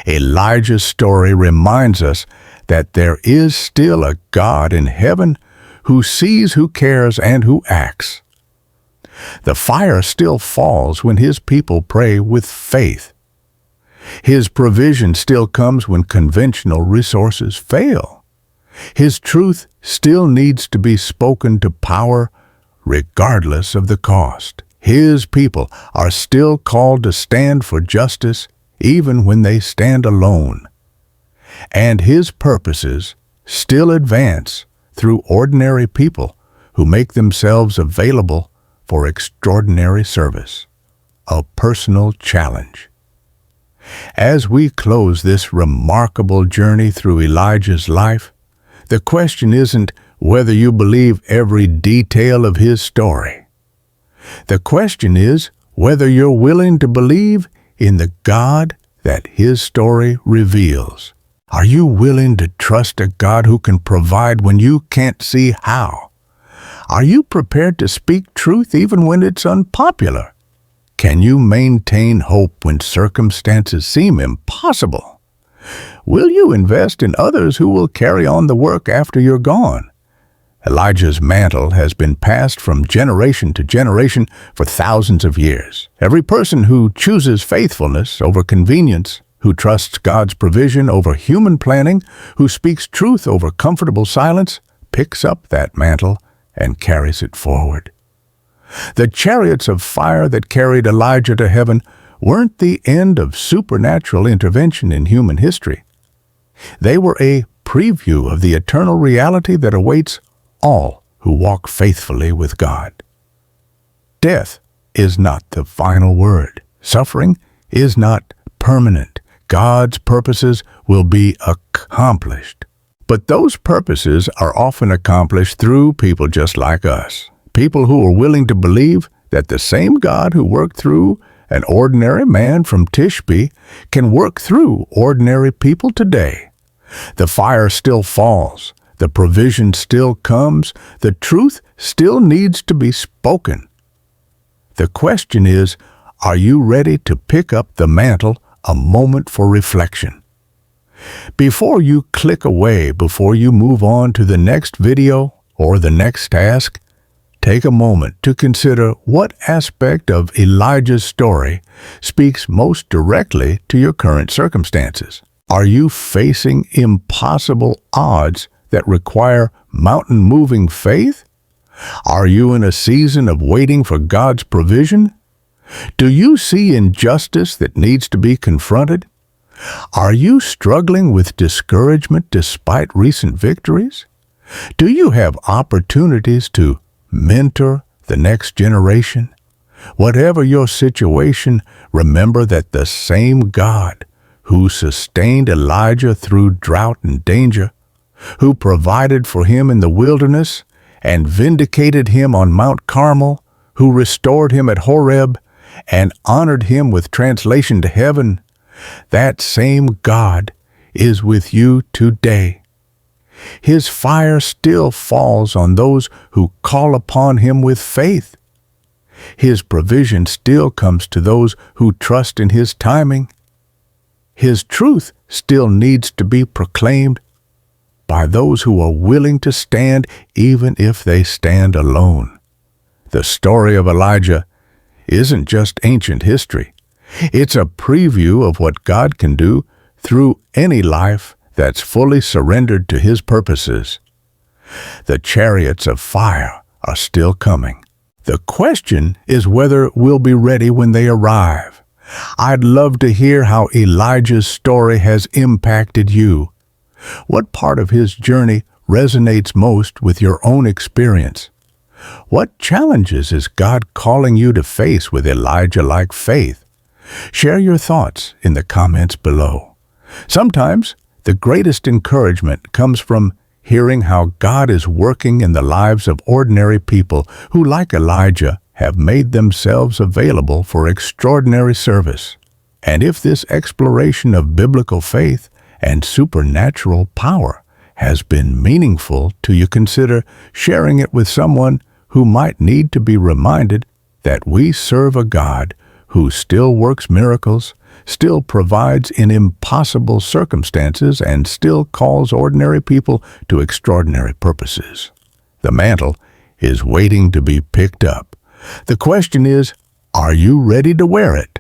Elijah's story reminds us that there is still a God in heaven who sees, who cares, and who acts. The fire still falls when His people pray with faith. His provision still comes when conventional resources fail. His truth still needs to be spoken to power regardless of the cost. His people are still called to stand for justice even when they stand alone. And His purposes still advance through ordinary people who make themselves available for extraordinary service, a personal challenge. As we close this remarkable journey through Elijah's life, the question isn't whether you believe every detail of his story. The question is whether you're willing to believe in the God that his story reveals. Are you willing to trust a God who can provide when you can't see how? Are you prepared to speak truth even when it's unpopular? Can you maintain hope when circumstances seem impossible? Will you invest in others who will carry on the work after you're gone? Elijah's mantle has been passed from generation to generation for thousands of years. Every person who chooses faithfulness over convenience, who trusts God's provision over human planning, who speaks truth over comfortable silence, picks up that mantle and carries it forward. The chariots of fire that carried Elijah to heaven weren't the end of supernatural intervention in human history. They were a preview of the eternal reality that awaits all who walk faithfully with God. Death is not the final word. Suffering is not permanent. God's purposes will be accomplished. But those purposes are often accomplished through people just like us. People who are willing to believe that the same God who worked through an ordinary man from Tishbe can work through ordinary people today. The fire still falls. The provision still comes. The truth still needs to be spoken. The question is, are you ready to pick up the mantle? A moment for reflection. Before you click away, before you move on to the next video or the next task, take a moment to consider what aspect of Elijah's story speaks most directly to your current circumstances. Are you facing impossible odds that require mountain-moving faith? Are you in a season of waiting for God's provision? Do you see injustice that needs to be confronted? Are you struggling with discouragement despite recent victories? Do you have opportunities to mentor the next generation? Whatever your situation, remember that the same God who sustained Elijah through drought and danger, who provided for him in the wilderness and vindicated him on Mount Carmel, who restored him at Horeb and honored him with translation to heaven, that same God is with you today. His fire still falls on those who call upon him with faith. His provision still comes to those who trust in his timing. His truth still needs to be proclaimed by those who are willing to stand even if they stand alone. The story of Elijah isn't just ancient history. It's a preview of what God can do through any life that's fully surrendered to his purposes. The chariots of fire are still coming. The question is whether we'll be ready when they arrive. I'd love to hear how Elijah's story has impacted you. What part of his journey resonates most with your own experience? What challenges is God calling you to face with Elijah-like faith? Share your thoughts in the comments below. Sometimes the greatest encouragement comes from hearing how God is working in the lives of ordinary people who, like Elijah, have made themselves available for extraordinary service. And if this exploration of biblical faith and supernatural power has been meaningful to you, consider sharing it with someone who might need to be reminded that we serve a God who still works miracles, still provides in impossible circumstances, and still calls ordinary people to extraordinary purposes. The mantle is waiting to be picked up. The question is, are you ready to wear it?